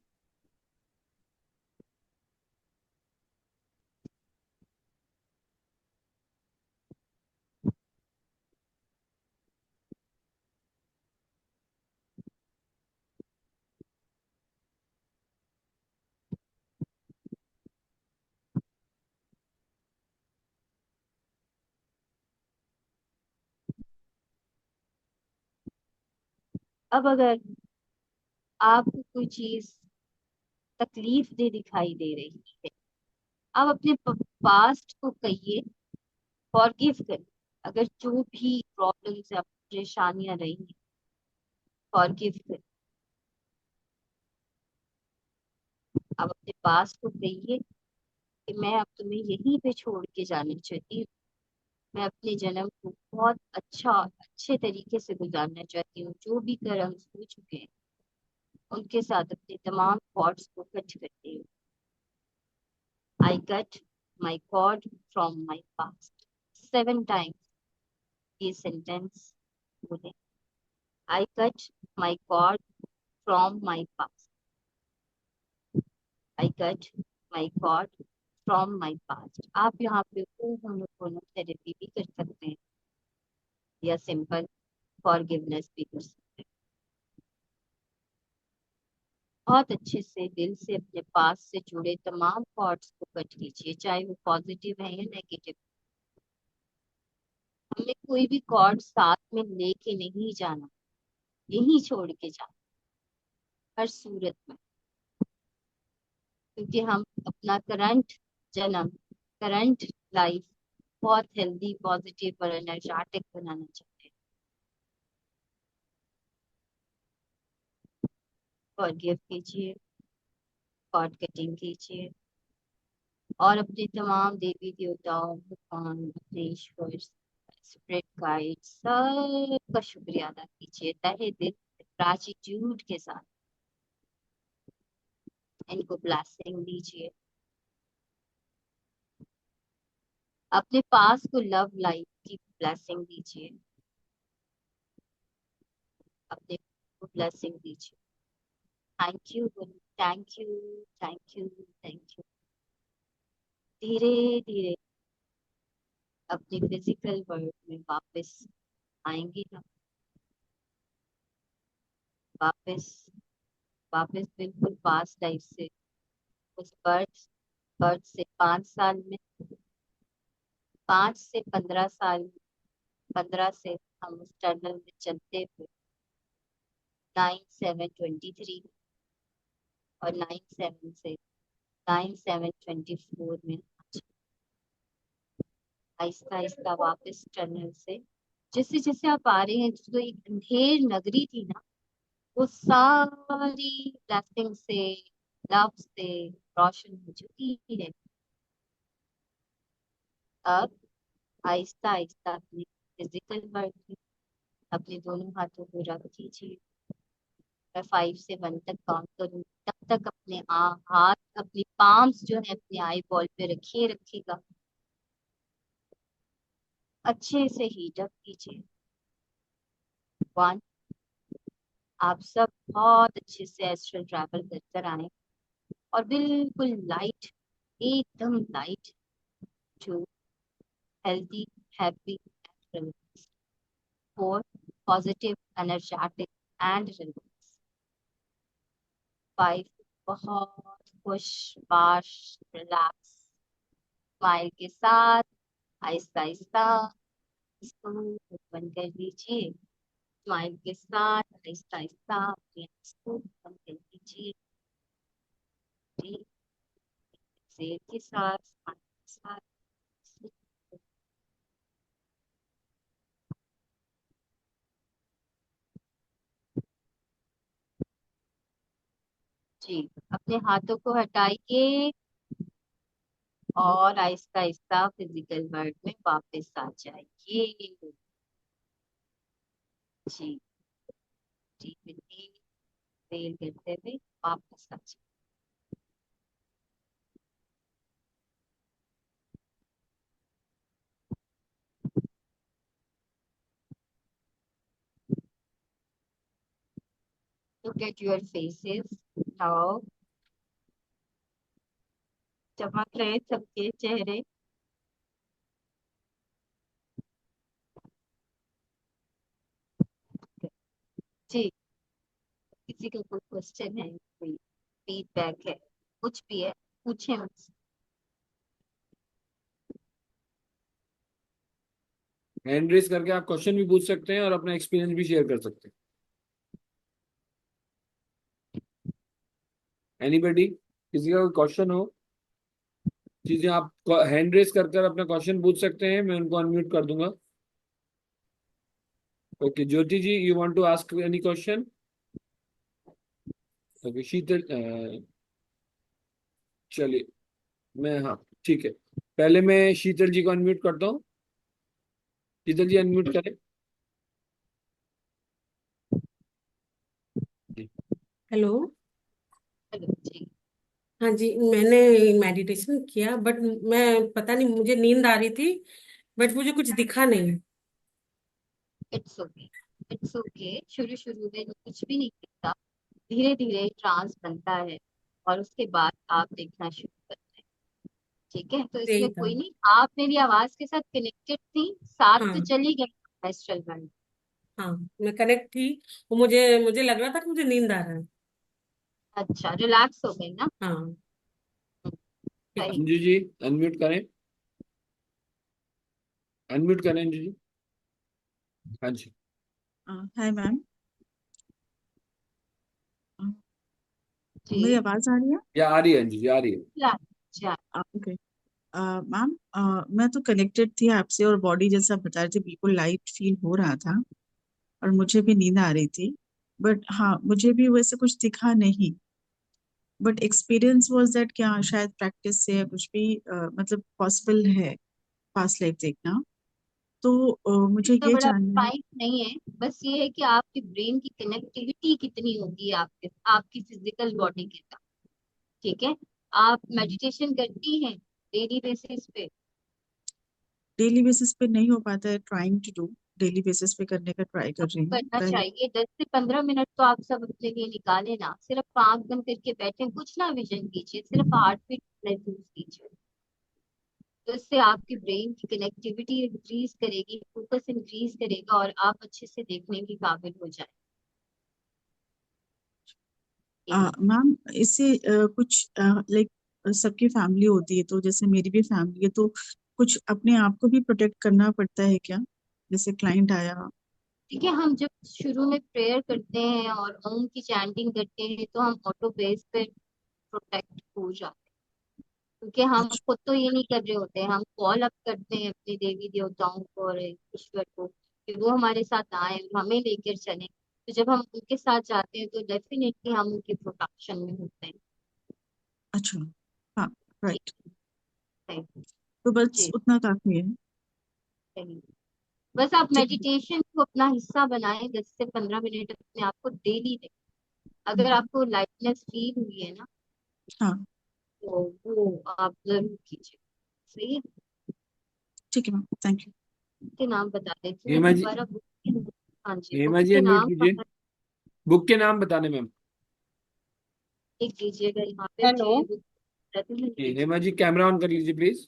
अब अगर आपको कोई चीज तकलीफ दे दिखाई दे रही है, आप अपने पास्ट को कहिए फॉरगिव करिए। अगर जो भी प्रॉब्लम्स या परेशानियां रही हैं, फॉरगिव करिए। अब अपने पास्ट को कहिए कि मैं अब तुम्हें यहीं पे छोड़ के जाना चाहती हूँ। मैं अपने जन्म को बहुत अच्छे तरीके से गुजारना चाहती हूँ। जो भी कर्म हो चुके हैं उनके साथ अपने तमाम थॉट्स को कट करती हूँ। I cut my cord from my past. 7 times ये सेंटेंस बोले। I cut my cord from my past. I cut my cord from my past. आप यहाँ पे थेरेपी भी कर सकते हैं या सिंपल फॉरगिवनेस भी कर सकते हैं। बहुत अच्छे से दिल से अपने पास से जुड़े तमाम थॉट्स को कट कीजिए, चाहे वो पॉजिटिव है या नेगेटिव। हमें कोई भी कॉर्ड साथ में लेके नहीं जाना, यही छोड़ के जाना हर सूरत में। क्योंकि हम अपना करंट जन्म, करंट लाइफ बहुत हेल्दी, पॉजिटिव और एनर्जेटिक बनाना चाहते हैं। फॉरगिव कीजिए, कॉर्ड कटिंग कीजिए और अपने तमाम देवी देवताओं, भगवान, अपने ईश्वर, स्पिरिट गाइड सबका शुक्रिया अदा कीजिए तहे दिल ग्रैटिट्यूड के साथ। इनको ब्लेसिंग दीजिए। अपने पास को लव लाइफ की ब्लेसिंग दीजिए, अपने को ब्लेसिंग दीजिए। Thank you, thank you, thank you, thank you. धीरे धीरे अपने फिजिकल वर्ल्ड में वापस आएंगे ना, वापस वापस बिल्कुल पास्ट लाइफ से, उस बर्थ बर्थ से 5 साल में, 5 से 15 साल, 15 से हम उस टनल में चलते हुए 9723 और 97 से 9724 में आहिस्ता आहिस्ता वापस टनल से, जैसे जैसे आप आ रहे हैं, जो एक अंधेर नगरी थी ना, वो सारी ब्लेसिंग से, लव से रोशन हो चुकी है। अब आहिस्ता आहिस्ता अपने फिजिकल वर्ल्ड में अपने दोनों हाथों को रख दीजिए। मैं 5 से 1 तक काउंट करूँ, तब तक अपने हाथ, अपनी पाम्स जो है अपने आई बॉल पे रखिए, रखिएगा। अच्छे से हीट अप कीजिए। 1। आप सब बहुत अच्छे से एस्ट्रल ट्रैवल कर कर आए और बिल्कुल लाइट, एकदम लाइट, जो healthy, happy and relax. 4। Positive, energetic and relax. 5। बहुत खुश, बाश, रिलैक्स स्माइल के साथ आहिस्ता आहिस्ता इसको बंद कर दीजिए। स्माइल के साथ आहिस्ता आहिस्ता अपने इसको बंद कर दीजिए। एक्सेल के साथ, स्माइल के साथ। जी, अपने हाथों को हटाइए और आहिस्ता आहिस्ता फिजिकल वर्ल्ड में वापस आ जाइए। जी जी, फेल करते हुए वापस आ जाइए। Look at your faces now. चमक रहे सबके चेहरे। जी, किसी का कोई क्वेश्चन है, कोई फीडबैक है, कुछ भी है, पूछे मुझसे। हैंड रेस करके आप क्वेश्चन भी पूछ सकते हैं और अपना एक्सपीरियंस भी शेयर कर सकते हैं। एनीबडी, किसी का कोई क्वेश्चन हो? चीजें आप हैंड रेस कर कर अपना क्वेश्चन पूछ सकते हैं, मैं उनको अनम्यूट कर दूंगा। Okay Jyoti ji, you want to ask any question? Okay Sheetal, चलिए मैं, हाँ ठीक है, पहले मैं शीतल जी को अनम्यूट करता हूँ। शीतल जी अनम्यूट करें जी। हेलो। चलो जी। हाँ जी, मैंने मेडिटेशन किया बट मैं पता नहीं मुझे नींद आ रही थी, बट मुझे कुछ दिखा नहीं। It's okay, it's okay. शुरू शुरू में कुछ भी नहीं दिखता, धीरे धीरे ट्रांस बनता है और उसके बाद आप देखना शुरू करते हैं। ठीक है, तो यही इसमें था। कोई नहीं, आप मेरी आवाज के साथ कनेक्टेड थी, साथ तो हाँ। चली गई एस्ट्रल वर्ल्ड। हाँ, मैं कनेक्ट थी। वो मुझे मुझे लग रहा था कि मुझे नींद आ रहा है। अच्छा, रिलैक्स हो गई ना? हाँ। हम्म, ठीक है। सही। अंजू जी अनम्यूट करें, अनम्यूट करें अंजू जी। हाँ जी। Hi ma'am. मेरी जी। आवाज आ रही है? या आ रही है अंजू जी, आ रही है। जा, जा। ओके मैम, मैं तो कनेक्टेड थी आपसे और बॉडी जैसा बता रहे थे, बिल्कुल लाइट फील हो रहा था और मुझे भी नींद आ रही थी। बट हाँ, मुझे भी वैसे कुछ दिखा नहीं। बट एक्सपीरियंस वाज दैट क्या शायद प्रैक्टिस से या कुछ भी मतलब पॉसिबल है पास्ट लाइफ देखना। तो मुझे इतना ये बड़ा जानना है। फाइट नहीं है, बस ये है कि आपकी ब्रेन की कनेक्टिविटी कितनी होगी आपके आपकी फिजिकल बॉडी के साथ। ठीक है। आप मेडिटेशन करती हैं डेली बेसिस पे? डेली बेसिस पे नहीं हो पाता है, trying to do. Daily basis पे करने का ट्राई कर रही आपको हूँ करना पहले। चाहिए, 10 से 15 मिनट तो आप सब अपने लिए निकालें ना, सिर्फ आंख बंद करके बैठे, कुछ ना विजन कीजिए, सिर्फ हार्ट बीट महसूस कीजिए। तो इससे आपकी ब्रेन की कनेक्टिविटी इंक्रीज करेगी, फोकस इंक्रीज करेगा और आप अच्छे से देखने के काबिल हो जाए। मैम, इससे कुछ लाइक सबकी फैमिली होती है, तो जैसे मेरी भी फैमिली है, तो कुछ अपने आप को भी प्रोटेक्ट करना पड़ता है क्या? जैसे क्लाइंट आया। देखिए, हम जब शुरू में प्रेयर करते हैं और ओम की चैंटिंग करते हैं तो हम ऑटो बेस पे प्रोटेक्ट हो जाते हैं, क्योंकि हम अच्छा। खुद तो ये नहीं कर रहे होते हैं, हम कॉल अप करते हैं अपने देवी देवताओं को और ईश्वर को कि वो हमारे साथ आए और हमें लेकर चले। तो जब हम उनके साथ जाते हैं तो डेफिनेटली हम उनके प्रोटेक्शन में होते हैं। अच्छा। हाँ। राइट। जी। सही। तो बस जी, उतना काफी है। सही। बस आप ठीक है। मेडिटेशन को अपना हिस्सा बनाएं, 10 से 15 मिनट अपने आप को डेली दें। अगर हम्म, आपको लाइटनेस फील हुई है ना, हाँ। तो वो आप जरूर कीजिए। सही है। ठीक है मैम, थैंक यू। के नाम बता देती हूँ हेमा जी, दोबारा, बुक के। हाँ जी, बुक हेमा जी के अनम्यूट नाम कीजिए, बुक के नाम बताने मैम। लिख दीजिएगा यहाँ पे, हेलो। जे बुक रहते हैं, लिख जी दीजिए। हेमा जी कैमरा ऑन कर लीजिए प्लीज।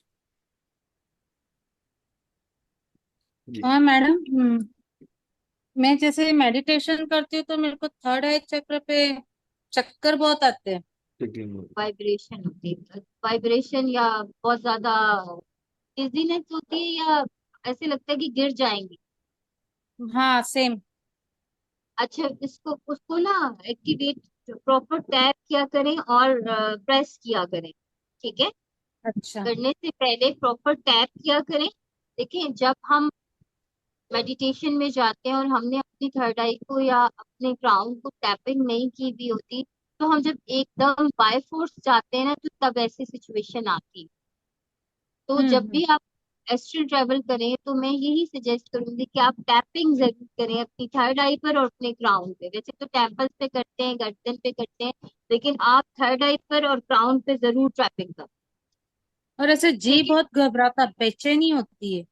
जी। हाँ मैडम। मैं जैसे मेडिटेशन करती हूँ तो मेरे को थर्ड आई चक्र पे चक्कर बहुत आते हैं। ठीक है। वाइब्रेशन होती है, वाइब्रेशन, या बहुत ज्यादा डिजीनेस होती है, या ऐसे लगता है कि गिर जाएंगे। हाँ सेम। अच्छा, इसको उसको ना एक्टिवेट, प्रॉपर टैप किया करें और प्रेस किया करें। ठीक है। अच्छा। करने से पहले प्रॉपर टैप किया करें। देखिए, जब हम मेडिटेशन में जाते हैं और हमने अपनी थर्ड आई को या अपने क्राउन को टैपिंग नहीं की भी होती, तो हम जब एकदम बाय फोर्स जाते हैं ना, तो तब ऐसी सिचुएशन आती है। तो जब हम्म। भी आप एस्ट्रल ट्रेवल करें तो मैं यही सजेस्ट करूंगी कि आप टैपिंग जरूर करें अपनी थर्ड आई पर और अपने क्राउन पे। वैसे तो टेम्पल्स पे करते हैं, गर्दन पे करते हैं, लेकिन आप थर्ड आई पर और क्राउन पे जरूर टैपिंग करें। और ऐसे जी देखिए, बहुत घबराता, बेचैनी होती है।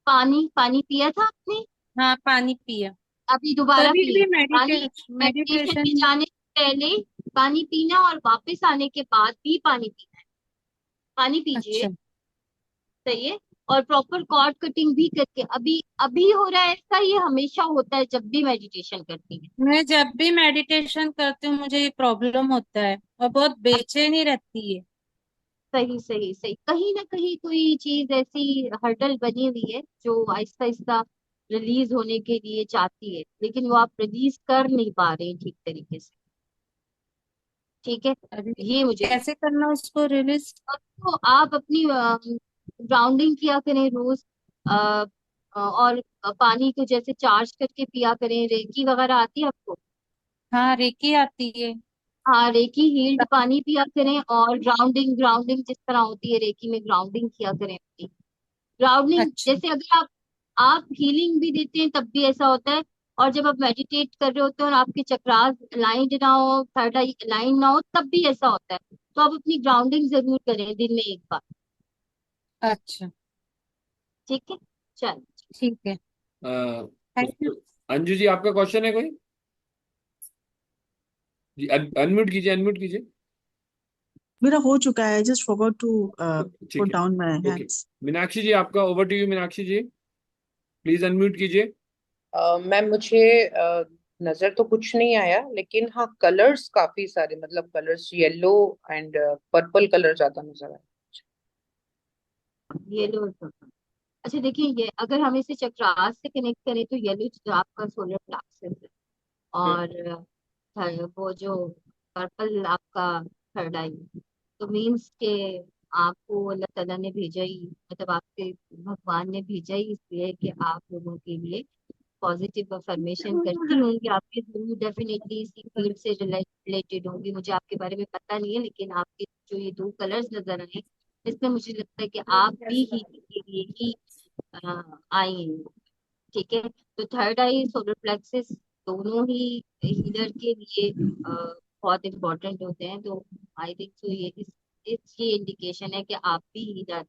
पानी पानी पिया था आपने? हाँ पानी पिया। अभी दोबारा कभी पिए भी पानी। मेडिटेशन में मेडिटेशन। जाने से पहले पानी पीना और वापस आने के बाद भी पानी पीना है। पानी पीजिए। अच्छा। सही है। और प्रॉपर कॉर्ड कटिंग भी करके, अभी अभी हो रहा है ऐसा, ये हमेशा होता है जब भी मेडिटेशन करती है। मैं जब भी मेडिटेशन करती हूँ मुझे ये प्रॉब्लम होता है और बहुत बेचैनी रहती है। सही सही सही, कहीं ना कहीं कोई चीज ऐसी हर्डल बनी हुई है जो आहिस्ता आहिस्ता रिलीज होने के लिए चाहती है, लेकिन वो आप रिलीज कर नहीं पा रहे हैं ठीक तरीके से। ठीक है, अरे ये मुझे कैसे करना उसको रिलीज? तो आप अपनी ग्राउंडिंग किया करें रोज। और पानी को जैसे चार्ज करके पिया करें। रेकी वगैरह आती है आपको? हाँ, रेकी आती है। हाँ, रेकी हील्ड पानी पिया करें, और ग्राउंडिंग ग्राउंडिंग जिस तरह होती है रेकी में, ग्राउंडिंग किया करें अपनी। ग्राउंडिंग अच्छा। जैसे अगर आप हीलिंग भी देते हैं तब भी ऐसा होता है। और जब आप मेडिटेट कर रहे होते हैं और आपके चक्रास अलाइंड ना हो, थर्ड आई अलाइन ना हो, तब भी ऐसा होता है। तो आप अपनी ग्राउंडिंग जरूर करें दिन में एक बार। अच्छा। ठीक है, चल। ठीक है। अ, थैंक यू। उसको अंजू जी, आपका क्वेश्चन है कोई? जी, अनम्यूट कीजिए, अनम्यूट कीजिए। मेरा हो चुका है, जस्ट फॉरगॉट टू ठीक पुट है, down my okay. Hands. Meenakshi ji, आपका over to you. Meenakshi ji, please unmute कीजिए। मैम मुझे नजर तो कुछ नहीं आया, लेकिन हाँ कलर्स काफी सारे, मतलब colours yellow and purple colour ज्यादा नजर आया। येलो। अच्छा देखिए, ये अगर हम इसे चक्रास से कनेक्ट करें तो येलो जो आपका सोलर प्लेक्सस है। हम्म। और वो जो पर्पल आपका थर्ड आई। तो मीन्स के आपको अल्लाह ताला ने भेजा ही, मतलब आपके भगवान ने भेजा ही इसलिए कि आप लोगों के लिए पॉजिटिव अफर्मेशन करती होंगी। आपके जरूर डेफिनेटली इसी फील्ड से रिलेटेड होंगी। मुझे आपके बारे में पता नहीं है, लेकिन आपके जो ये दो कलर्स नजर आए, इसमें मुझे लगता है कि आप भी ही के लिए ही आई हैं। ठीक है, तो थर्ड आई सोलर प्लेक्सस दोनों ही हीलर के लिए बहुत इंपॉर्टेंट होते हैं। तो आई थिंक तो ये इंडिकेशन है कि आप भी हीलर।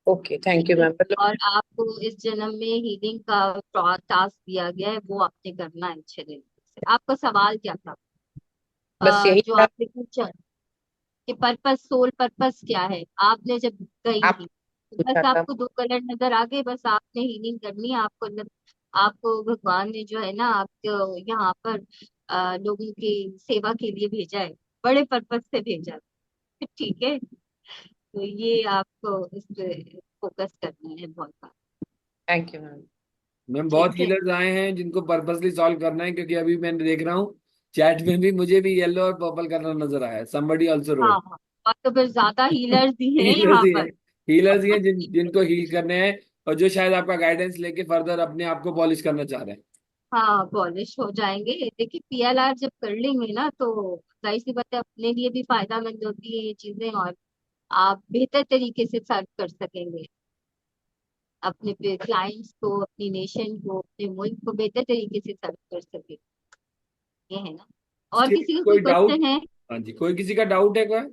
ओके, थैंक ठीक यू है, मैम। मतलब और आपको इस जन्म में हीलिंग का टास्क दिया गया है, वो आपने करना है अच्छे तरीके से। आपका सवाल क्या था? बस यही जो था। आपने पूछा कि पर्पस, सोल पर्पस क्या है, आपने जब गई आप थी तो पूछा बस था। आपको दो कलर नजर आ गए, बस आपने हीलिंग करनी है। आपको भगवान ने जो है ना आपको यहाँ पर लोगों की सेवा के लिए भेजा है, बड़े पर्पस से भेजा है। ठीक है, तो ये आपको इस पे फोकस करना है बहुत बार। Thank you ma'am. मैम, बहुत ठीक है, हीलर्स आए हैं जिनको पर्पसली सॉल्व करना है, क्योंकि अभी मैं देख रहा हूँ चैट में भी मुझे भी येलो और पर्पल कलर नजर आया। समबडी आल्सो हाँ रोट। हाँ। और तो फिर ज्यादा हीलर्स भी हैं हीलर्स यहाँ ही है, पर। हीलर्स ही हैं जिनको हील करने हैं, और जो शायद आपका गाइडेंस लेके फर्दर अपने आप को पॉलिश करना चाह रहे हैं। हाँ, पॉलिश हो जाएंगे। देखिए, पीएलआर जब कर लेंगे ना तो जाहिर सी बात है अपने लिए भी फायदामंद होती है ये चीजें, और आप बेहतर तरीके से सर्व कर सकेंगे अपने क्लाइंट्स को, अपनी नेशन को, अपने मुल्क को बेहतर तरीके से सर्व कर सके। ये है ना। और स्टिल किसी का कोई कोई डाउट? क्वेश्चन है? हाँ जी, कोई किसी का डाउट है कोई?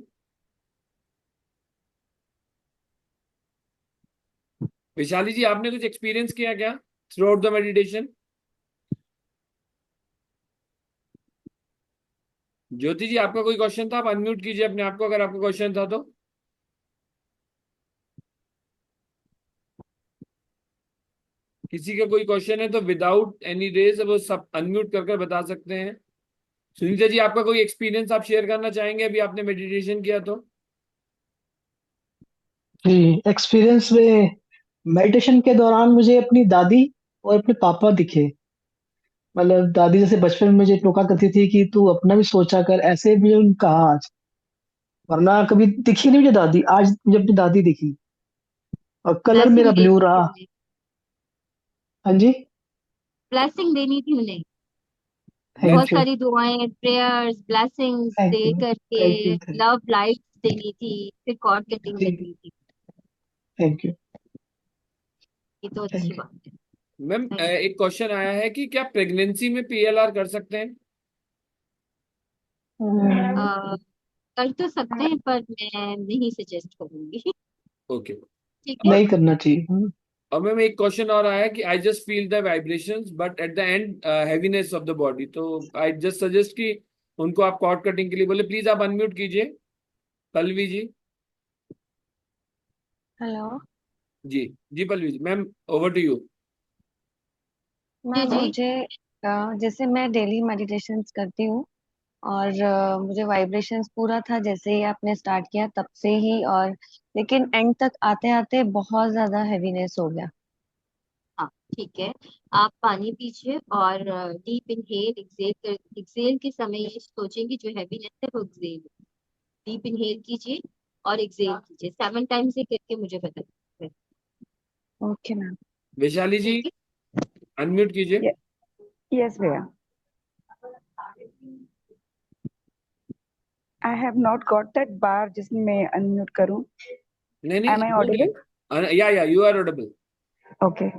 वैशाली जी, आपने कुछ एक्सपीरियंस किया क्या थ्रू आउट द मेडिटेशन? ज्योति जी, आपका कोई क्वेश्चन था? आप अनम्यूट कीजिए अपने आप को अगर आपका क्वेश्चन था तो। किसी का कोई क्वेश्चन है तो विदाउट एनी रेज वो सब अनम्यूट कर बता सकते हैं। सुनीता जी, आपका कोई एक्सपीरियंस आप शेयर करना चाहेंगे अभी आपने मेडिटेशन किया तो? जी, एक्सपीरियंस में मेडिटेशन के दौरान मुझे अपनी दादी और अपने पापा दिखे। मतलब दादी जैसे बचपन में मुझे टोका करती थी कि तू अपना भी सोचा कर, ऐसे भी उन कहा आज, वरना कभी दिखी नहीं मुझे दादी, आज मुझे अपनी दादी दिखी और कलर ब्लेसिंग मेरा ब्लू देनी थी रहा। उन्हें। हाँ जी। ब्लेसिंग देनी थी उन्हें। बहुत थैंक यू। सारी दुआएं, prayers, blessings thank they you. करके, thank you. Thank love lights देनी थी, फिर कॉर्ड कटिंग जी। करनी थी। Thank you. ये तो अच्छी थैंक बात है। मैम, थैंक एक क्वेश्चन आया है कि क्या प्रेगनेंसी में पीएलआर कर सकते हैं? यू। कर तो सकते हैं, पर मैं नहीं सजेस्ट करूंगी। ओके। ठीक है। नहीं करना चाहिए। और मैम, एक क्वेश्चन और आया है कि I just feel the vibrations but at the end heaviness of the body, तो आई जस्ट सजेस्ट कि उनको आप कॉर्ड कटिंग के लिए बोले। प्लीज आप अनम्यूट कीजिए, पल्लवी जी। हेलो जी। जी Pallavi ji, ma'am, over to you. जी मैम। जी। मुझे जैसे मैं डेली मेडिटेशंस करती हूँ, और मुझे वाइब्रेशंस पूरा था जैसे ही आपने स्टार्ट किया तब से ही, और लेकिन एंड तक आते आते बहुत ज्यादा हैवीनेस हो गया। हाँ, ठीक है, आप पानी पीजिए और डीप इनहेल एक्सेल के समय ये सोचेंगे जो हैवीनेस है वो एक्सेल। डीप इनहेल कीजिए और एक्सेल कीजिए 7 टाइम्स से करके मुझे बताइए। Okay ma'am. वैशाली जी ठीक अनम्यूट कीजिए। यस भैया। I have not got that bar जिसमें मैं अनम्यूट करूं। नहीं एम आई नहीं हो ऑडिबल? गया। या you are audible. Okay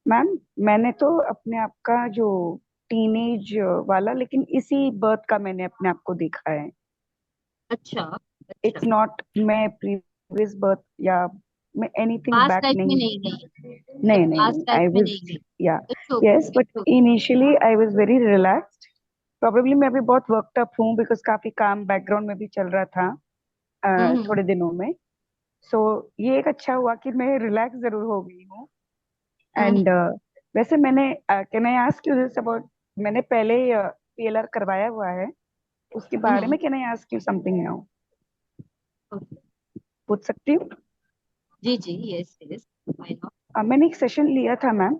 ma'am, मैंने तो अपने आप का जो टीनेज वाला, लेकिन इसी बर्थ का मैंने अपने आप को देखा है। अच्छा अच्छा। इट्स नॉट मैं प्रीवियस बर्थ या मैं एनीथिंग पास्ट बैक लाइफ में नहीं। नहीं गई, मतलब नहीं नहीं नहीं, पास्ट लाइफ आई में वाज, नहीं गई। या it's okay yes, but it's okay. Initially I was very relaxed. Probably मैं अभी बहुत वर्कड अप हूँ बिकॉज काफी काम बैकग्राउंड में भी चल रहा था हम्म थोड़े दिनों में। सो ये एक अच्छा हुआ कि मैं रिलैक्स जरूर हो गई हूँ। हम्म एंड वैसे मैंने, can I ask you this about, मैंने पहले पीएलआर करवाया हुआ है, उसके बारे हम्म, में can I ask you something now? Okay. पूछ सकती हूँ? जी जी, यस यस, व्हाई नॉट। मैंने एक सेशन लिया था मैम,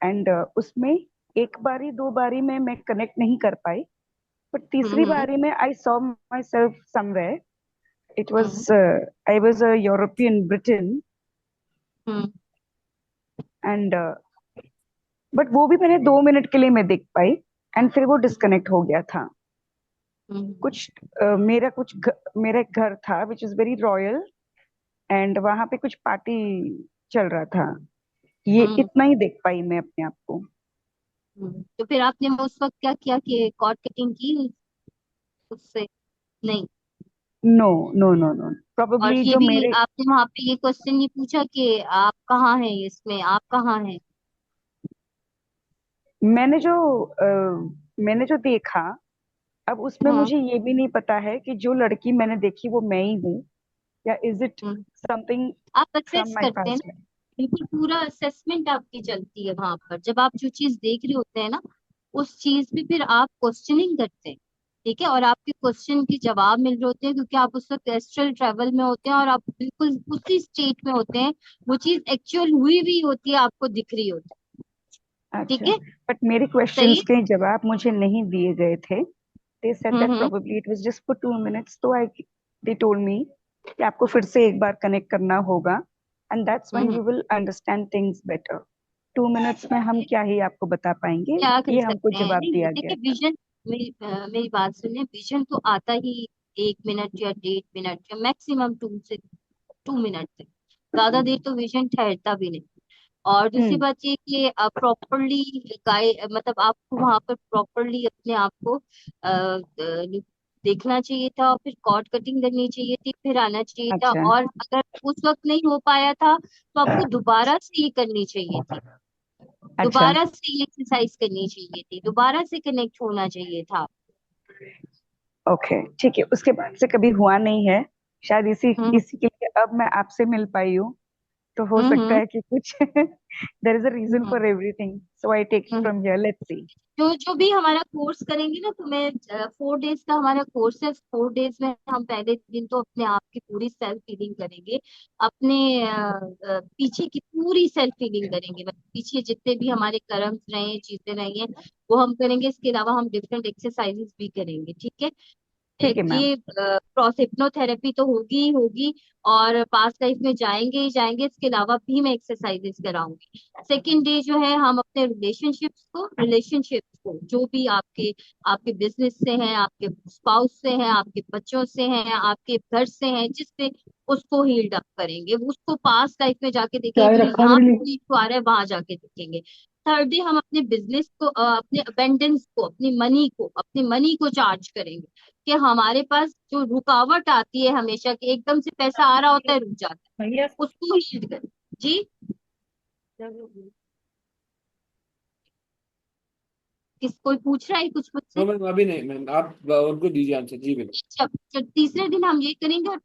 एंड उसमें एक बारी दो बारी में मैं कनेक्ट नहीं कर पाई, बट तीसरी हम्म बारी में I saw my self somewhere. It hmm was, I was a European Britain, hmm and but वो भी मैंने 2 मिनट के लिए मैं देख पाई, एंड फिर वो डिस्कनेक्ट हो गया था। हम्म कुछ मेरा एक घर था which is very royal, and वहां पे कुछ पार्टी चल रहा था। ये हम्म इतना ही देख पाई मैं अपने आप को। तो फिर आपने उस वक्त क्या किया कि कॉर्ड कटिंग की उससे? नहीं? नो नो नो नो, और प्रोबेबली ये जो भी मेरे, आपने वहां पे ये क्वेश्चन नहीं पूछा कि आप कहाँ हैं, इसमें आप कहाँ हैं? मैंने जो मैंने जो देखा, अब उसमें हम्म मुझे ये भी नहीं पता है कि जो लड़की मैंने देखी वो मैं ही हूँ, या इज इट हम्म। समथिंग आप फ्रॉम असेस माय करते हैं पास्ट ना, लाइफ? बिल्कुल पूरा असेसमेंट आपकी चलती है वहां पर। जब आप जो चीज देख रहे होते हैं ना, उस चीज पे फिर आप क्वेश्चनिंग करते हैं। ठीक है, और आपके क्वेश्चन के जवाब मिल रहे होते हैं क्योंकि आप उस वक्त एस्ट्रल ट्रेवल में होते हैं और आप बिल्कुल उसी स्टेट में होते हैं। वो चीज एक्चुअल हुई भी होती है, आपको दिख रही होती है। ठीक अच्छा, है, बट मेरे सही क्वेश्चंस है। के जवाब मुझे नहीं दिए गए थे। They said that hmm. Probably it was just for 2 minutes, तो आई, दे टोल्ड मी कि आपको फिर से एक बार कनेक्ट करना होगा, and that's when hmm. You will understand things better. 2 minutes में हम क्या ही आपको बता पाएंगे, क्या कर ये हमको सकते हैं, जवाब नहीं दिया गया देखिए था। विजन, मेरी बात सुनिए, विजन तो आता ही 1 मिनट या 1.5 मिनट या मैक्सिमम 2 मिनट तक। ज्यादा देर तो विजन ठहरता भी नहीं। और दूसरी हम्म। बात ये कि प्रॉपरली मतलब आपको वहां पर प्रॉपरली अपने आप को देखना चाहिए था, और फिर कॉर्ड कटिंग करनी चाहिए थी, फिर आना चाहिए था। अच्छा और अगर उस वक्त नहीं हो पाया था तो आपको दोबारा से ये करनी चाहिए थी, अच्छा। दोबारा से ये एक्सरसाइज करनी चाहिए थी, दोबारा से कनेक्ट होना चाहिए था। ओके ठीक है, उसके बाद से कभी हुआ नहीं है, शायद इसी हम्म इसी के लिए अब मैं आपसे मिल पाई हूँ। तो हो सकता हम्म है कि कुछ there is a reason hmm for everything, so I take it hmm. From here, let's see. जो जो भी हमारा कोर्स करेंगे ना, तो मैं 4 डेज का हमारा कोर्स है। 4 डेज में हम पहले दिन तो अपने आप की पूरी सेल्फ फीलिंग करेंगे, अपने पीछे की पूरी सेल्फ फीलिंग करेंगे, मतलब पीछे जितने भी हमारे कर्म रहे हैं, चीजें रही हैं, वो हम करेंगे। इसके अलावा हम डिफरेंट एक्सरसाइजेस भी करेंगे। ठीक है, ठीक है मैम। ये क्रॉस हिप्नोथेरेपी तो होगी ही होगी, और पास्ट लाइफ में जाएंगे ही जाएंगे। इसके अलावा भी मैं एक्सरसाइजेस कराऊंगी। सेकेंड डे जो है हम अपने रिलेशनशिप्स को जो भी आपके आपके बिजनेस से हैं, आपके स्पाउस से हैं, आपके बच्चों से हैं, आपके घर से हैं, जिससे उसको हील्ड अप करेंगे। उसको पास्ट लाइफ में जाके देखेंगे चाय कि रखा यहाँ मेरे पे लिए। कोई इशू आ रहा है, वहां जाके देखेंगे। थर्ड डे हम अपने बिजनेस को अपने अबेंडेंस को, अपनी मनी को चार्ज करेंगे कि हमारे पास जो रुकावट आती है हमेशा, कि एकदम से पैसा आ रहा होता है रुक जाता है, भैया उसको हीट करें। जी, किस कोई पूछ रहा है कुछ मुझसे? नो मैम अभी नहीं मैम, आप उनको दीजिए आंसर। जी बिल्कुल। तीसरे दिन हम ये करेंगे, और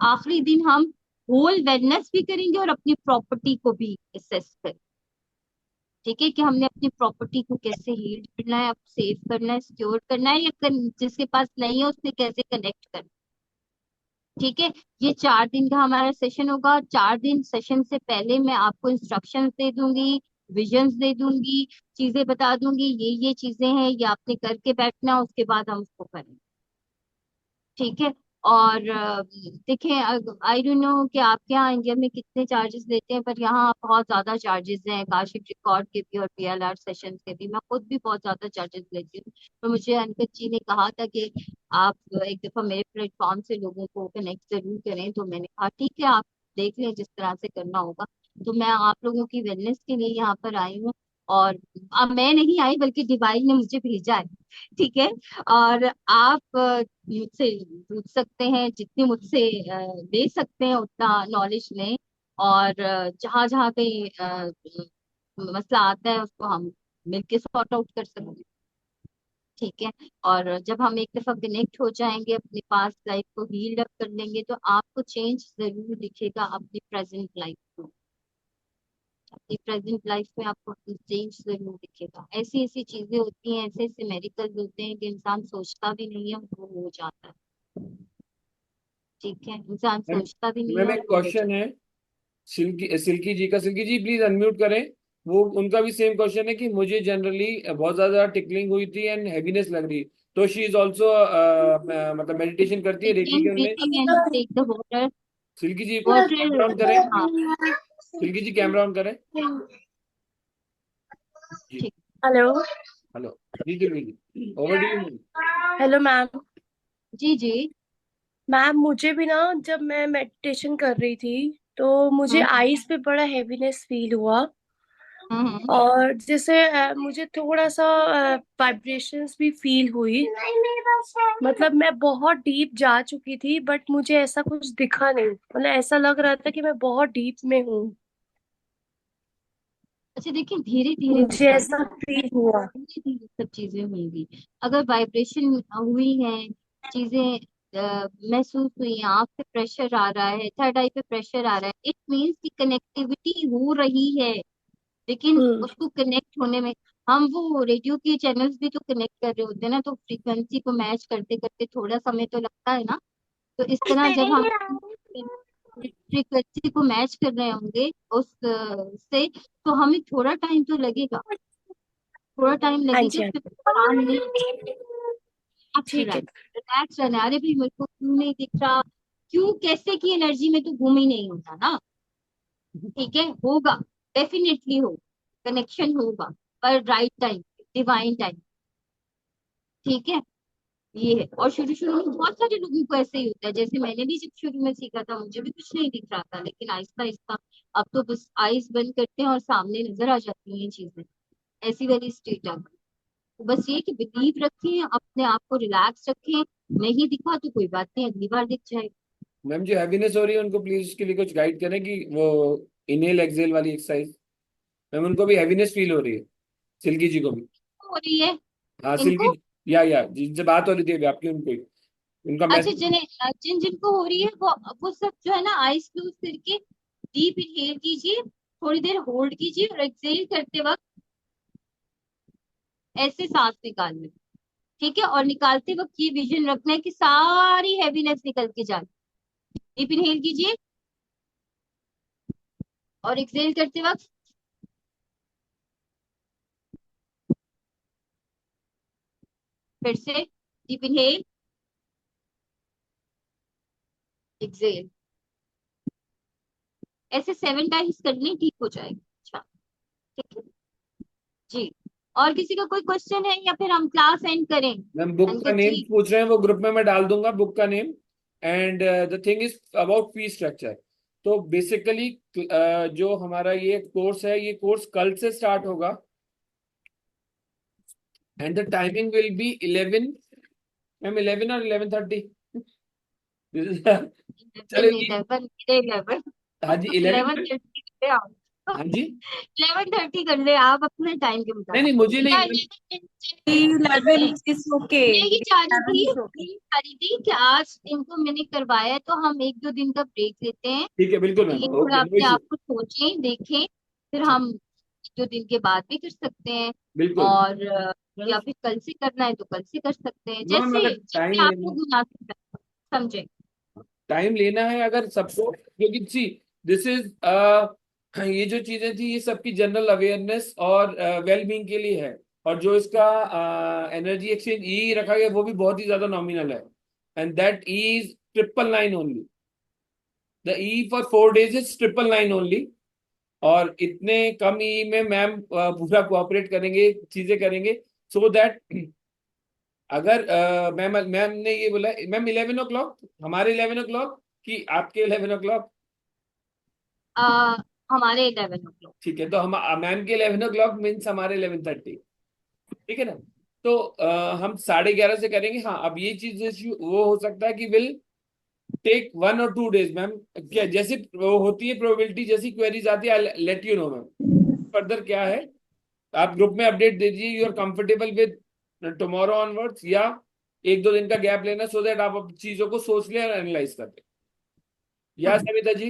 आखिरी दिन हम होल वेलनेस भी करेंगे और अपनी प्रॉपर्टी को भी असेस करेंगे। ठीक है, कि हमने अपनी प्रॉपर्टी को कैसे हील्ड करना है, सेव करना है, सिक्योर करना है, या जिसके पास नहीं है उससे कैसे कनेक्ट करना है। ठीक है, ये 4 दिन का हमारा सेशन होगा। 4 दिन सेशन से पहले मैं आपको इंस्ट्रक्शंस दे दूंगी, विजन्स दे दूंगी, चीजें बता दूंगी, ये चीजें हैं, ये आपने करके बैठना, उसके बाद हम उसको करें। ठीक है। और देखें, आई डोंट नो कि आपके यहाँ इंडिया में कितने चार्जेस लेते हैं, पर यहाँ बहुत ज्यादा चार्जेस हैं काशिफ रिकॉर्ड के भी और पीएलआर सेशन के भी। मैं खुद भी बहुत ज्यादा चार्जेस लेती हूँ। तो मुझे अंकित जी ने कहा था कि आप एक दफा मेरे प्लेटफॉर्म से लोगों को कनेक्ट जरूर करें, तो मैंने कहा ठीक है, आप देख लें जिस तरह से करना होगा। तो मैं आप लोगों की वेलनेस के लिए यहाँ पर आई हूँ। और अब मैं नहीं आई, बल्कि डिवाइन ने मुझे भेजा है। ठीक है। और आप मुझसे पूछ सकते हैं, जितनी मुझसे ले सकते हैं उतना नॉलेज लें। और जहाँ जहाँ पे मसला आता है उसको हम मिलके सॉर्ट आउट कर सकते हैं। ठीक है। और जब हम एक दफा कनेक्ट हो जाएंगे, अपनी पास्ट लाइफ को हील अप कर लेंगे, तो आपको चेंज जरूर दिखेगा अपनी प्रेजेंट लाइफ को। अपनी प्रेजेंट लाइफ में आपको चेंज जरूर दिखेगा। ऐसी ऐसी चीजें होती हैं, ऐसे ऐसे मेडिकल होते हैं कि इंसान सोचता भी नहीं है, वो हो जाता है। ठीक है, इंसान मैम सोचता भी नहीं है मैम और एक वो हो क्वेश्चन जाता है सिल्की जी का। सिल्की जी प्लीज अनम्यूट करें। वो उनका भी सेम क्वेश्चन है कि मुझे जनरली बहुत ज्यादा टिकलिंग हुई थी एंड हैवीनेस लग रही। तो शी इज ऑल्सो मतलब मेडिटेशन करती है। है, रेकी अगेन के उनमें। Breathing in, take the water. Silki ji camera on करें। वाटर। हाँ। सिल्की जी कैमरा ऑन करें जी। ठीक। हेलो। हेलो जी Silki ji, over to you. Hello ma'am. जी जी। मैम मुझे भी ना, जब मैं मेडिटेशन कर रही थी तो मुझे हम्म आईज पे बड़ा हैवीनेस फील हुआ। हम्म। और जैसे मुझे थोड़ा सा वाइब्रेशंस भी फील हुई। मतलब मैं बहुत डीप जा चुकी थी बट मुझे ऐसा कुछ दिखा नहीं, मतलब ऐसा लग रहा था कि मैं बहुत डीप में हूँ। अच्छा देखिए, धीरे धीरे मुझे होता है, ऐसा फील हुआ। धीरे धीरे सब चीजें होंगी। अगर वाइब्रेशन हुई है, चीजें महसूस हुई है, आंख पे प्रेशर आ रहा है, थर्ड आई पे प्रेशर आ रहा है, इट मीन्स की कनेक्टिविटी हो रही है। लेकिन हम्म। उसको कनेक्ट होने में, हम वो रेडियो के चैनल्स भी तो कनेक्ट कर रहे होते हैं ना, तो फ्रीक्वेंसी को मैच करते करते थोड़ा समय तो लगता है ना। तो इस तरह जब हम फ्रीक्वेंसी को मैच कर रहे होंगे उस से, तो हमें थोड़ा टाइम तो लगेगा, थोड़ा टाइम हाँ लगेगा। जी हाँ फिर परेशान नहीं, जी। ठीक है। रिलैक्स रहना। अरे भाई मेरे को क्यों नहीं दिख रहा, क्यों, कैसे की एनर्जी में तो घूम ही नहीं होता ना। ठीक है, होगा, डेफिनेटली हो, कनेक्शन होगा, पर राइट टाइम, डिवाइन टाइम। ठीक है। ये है। और शुरू शुरू में बहुत सारे लोगों को ऐसे ही होता है, जैसे मैंने भी जब शुरू में सीखा था मुझे भी कुछ नहीं दिख रहा था, लेकिन आहिस्ता आहिस्ता अब तो बस आईज बंद करते हैं और सामने नजर आ जाती हैं चीजें। ऐसी वाली स्टेट आ गई। तो बस ये कि बिलीव रखें, अपने आप को रिलैक्स रखें। नहीं दिखा तो कोई बात नहीं, अगली बार दिख जाएगा। मैम जो हैवीनेस हो रही है उनको प्लीज उसके लिए कुछ गाइड करें कि वो इनहेल एक्सेल वाली एक्सरसाइज। मैम उनको भी हैवीनेस फील हो रही है, सिल्की जी को भी। हो रही है हाँ सिल्की इनको। जी, या जिनसे बात हो रही थी अभी आपकी, उनको ही उनका अच्छा, मैसेज। जिन जिनको हो रही है वो सब जो है ना, आईज क्लोज करके डीप इनहेल कीजिए, थोड़ी देर होल्ड कीजिए, और एक्सहेल करते वक्त ऐसे सांस निकालना। ठीक है। और निकालते वक्त ये विजन रखना है कि सारी हैवीनेस निकल के जाए। डीप इनहेल कीजिए, और एक्सहेल करते वक्त फिर से डीप इनहेल, एक्सहेल, ऐसे 7 टाइम्स कर लें, ठीक हो जाएगा। अच्छा। ठीक है जी। और किसी का कोई क्वेश्चन है, या फिर हम क्लास एंड करें? मैम बुक का अंकित नेम जी। पूछ रहे हैं, वो ग्रुप में मैं डाल दूंगा बुक का name. And the thing is about fee structure. तो बेसिकली जो हमारा ये कोर्स है, ये कोर्स कल से स्टार्ट होगा and the timing will be 11। Ma'am 11 और 11:30। चलो 11 ये, 11 11 हाँ जी 11। 11:30 कर ले आप। हाँ जी, 11:30 कर ले आप अपने टाइम के नहीं मुताबिक, मुझे या नहीं। 11 इज ओके। मैं ये चाह रही 11 थी, इज ओके। कि आज इनको मैंने करवाया है, तो हम 1-2 दिन का ब्रेक लेते हैं। ठीक है बिल्कुल मैम, ये थोड़ा ओके नो अपने इशू। आप को सोचें, देखें, फिर हम 1-2 दिन के बाद भी कर सकते हैं। बिल्कुल। और या फिर कल से करना है तो कल से कर सकते हैं, मैम जैसे अगर टाइम जैसे आप लेना, लोग मुनासिब समझे। टाइम लेना है अगर सबको, क्योंकि सी दिस इज ये जो चीजें थी ये सबकी जनरल अवेयरनेस और वेल बीइंग के लिए है। और जो इसका एनर्जी एक्सचेंज ई रखा गया वो भी बहुत ही ज्यादा नॉमिनल है, and that is 999 only. The E for 4 days is 999 only. और इतने कम ई में मैम पूरा कोऑपरेट करेंगे, चीजें करेंगे, सो दैट अगर मैम मैम ने ये बोला मैम 11 o'clock, हमारे 11 o'clock कि आपके 11 o'clock? हमारे 11 o'clock। ठीक है, तो हम मैम के 11 o'clock मीन्स हमारे 11:30, ठीक है ना। तो हम 11:30 से करेंगे। हाँ, अब ये चीज वो हो सकता है कि will take 1 or 2 days ma'am. क्या जैसे वो होती है प्रोबेबिलिटी, जैसी क्वेरीज आती है let you know ma'am. Further क्या है आप ग्रुप में अपडेट दे दीजिए, you are comfortable with tomorrow onwards, या 1-2 दिन का गैप लेना, सो दैट आप चीजों को सोच ले और एनालाइज कर ले। या सविता जी?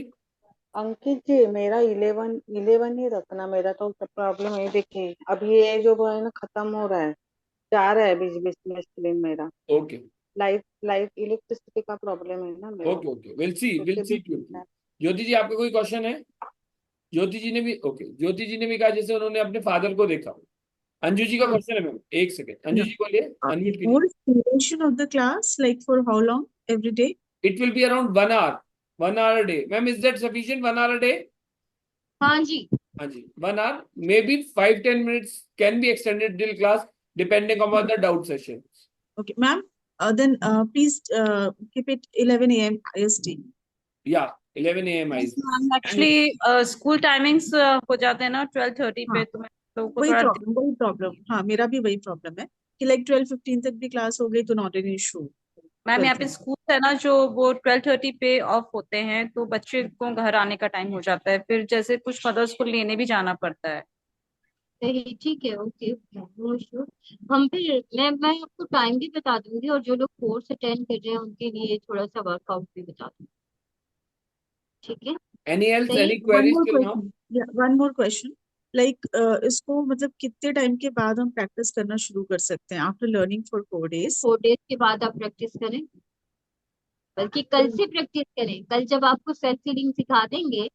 अंकित जी, मेरा 11 ही रखना। मेरा तो प्रॉब्लम है, देखिए अब ये जो है ना खत्म हो रहा है, जा रहा है बीच बीच में स्क्रीन मेरा। ओके लाइफ लाइफ इलेक्ट्रिसिटी का प्रॉब्लम है ना मेरा, ओके ओके, विल सी तो विल उससे सी भी टू। ज्योति जी आपका कोई क्वेश्चन है? ज्योति जी ने भी ज्योति जी ने भी कहा जैसे उन्होंने अपने फादर को देखा। अंजू जी का क्वेश्चन है मैम, एक सेकेंड, अंजू जी बोलिए, अनम्यूट कीजिए। What is the duration of the class? Like for how long every day? It will be around 1 hour, 1 hour a day ma'am. Is that sufficient 1 hour a day? हाँ जी। हाँ जी, 1 hour, may be 5-10 minutes can be extended till class depending upon the doubt session. Okay, ma'am. Then please keep it 11 a.m. IST. या 11 AM yes IST। Ma'am, actually school timings हो जाते हैं ना 12:30 हाँ, पे, तो मैं लोगों को वही थोड़ा प्रॉब्लम। हाँ, मेरा भी वही प्रॉब्लम है कि लाइक 12:15 तक भी क्लास हो गई तो नॉट एन इशू। मैम यहाँ पे 12:30। स्कूल है ना जो वो 12:30 पे ऑफ होते हैं, तो बच्चे को घर आने का टाइम हो जाता है, फिर जैसे कुछ मदर्स को लेने भी जाना पड़ता है। सही, ठीक है, ओके ओके, नो इशू। हम फिर मैं आपको टाइम भी बता दूंगी, और जो लोग कोर्स अटेंड कर रहे हैं उनके लिए थोड़ा सा वर्कआउट भी बता दूंगी, ठीक है? एनी एल्स, सही। Any One queries more till now? question. Yeah, one more question. Like इसको मतलब कितने टाइम के बाद हम प्रैक्टिस करना शुरू कर सकते हैं after learning for 4 days? 4 days के बाद आप प्रैक्टिस करें, बल्कि कल से प्रैक्टिस करें। कल जब आपको सेल्फ रीडिंग सिखा देंगे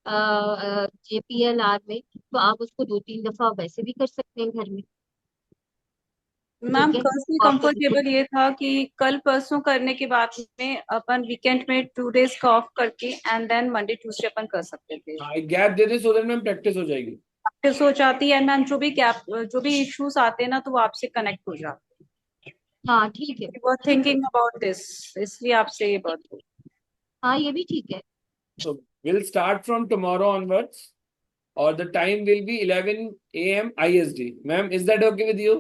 JPLR में, तो आप उसको 2-3 दफा वैसे भी कर सकते हैं घर में, मैम ठीक है? कल से और कंफर्टेबल ये था कि कल परसों करने के बाद में अपन वीकेंड में 2 days का ऑफ करके एंड देन मंडे ट्यूसडे अपन कर सकते थे। हाँ, एक gap they they so that ma'am practice हो जाएगी। प्रैक्टिस हो जाती है मैम, जो भी इश्यूज आते हैं ना तो वो आपसे कनेक्ट हो जाते हैं। हाँ ठीक है, वो थिंकिंग अबाउट दिस, इसलिए आपसे ये बात हुई। हाँ ये भी ठीक है। So we'll start from tomorrow onwards, or the time will be 11 AM IST. Ma'am, is that okay with you?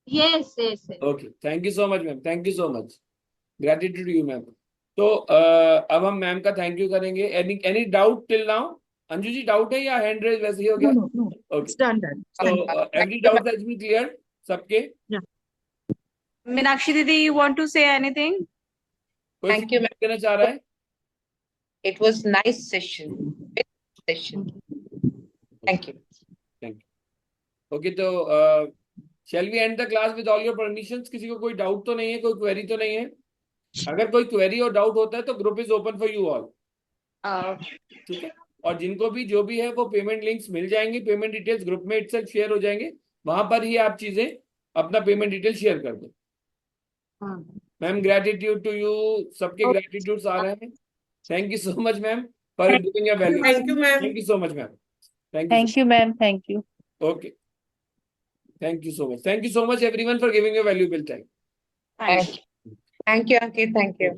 Yes yes. Okay. Thank you so much, ma'am. Thank you so much. Gratitude to you, ma'am. तो अब हम मैम का थैंक यू करेंगे। Any doubt till now? Anju ji doubt है या हैंड रेज वैसे ही हो गया? No. It's done. तो every doubt has been clear सबके? Yeah. मीनाक्षी दीदी, you want to say anything? कोई Thank you, फीडबैक देना चाह रहा है? It was nice session. Very nice session. Thank you. Thank you. Okay, तो shall we end the class with all your permissions? किसी को कोई डाउट तो नहीं है, कोई क्वेरी तो नहीं है? अगर कोई क्वेरी और डाउट होता है तो group is open for you all, ठीक है? और जिनको भी जो भी है वो पेमेंट लिंक्स मिल जाएंगे, पेमेंट डिटेल्स ग्रुप में इटसेल्फ शेयर हो जाएंगे, वहां पर ही आप चीजें अपना पेमेंट डिटेल शेयर कर दें। मैम ग्रेटिट्यूड टू यू, सबके ग्रेटिट्यूड आ रहे हैं। Thank you so much ma'am for giving your value. Thank you ma'am. Thank you so much ma'am. Thank you ma'am, thank you. Okay, thank you so much. Thank you so much everyone for giving your valuable time. Thank you, Ankit. Thank you.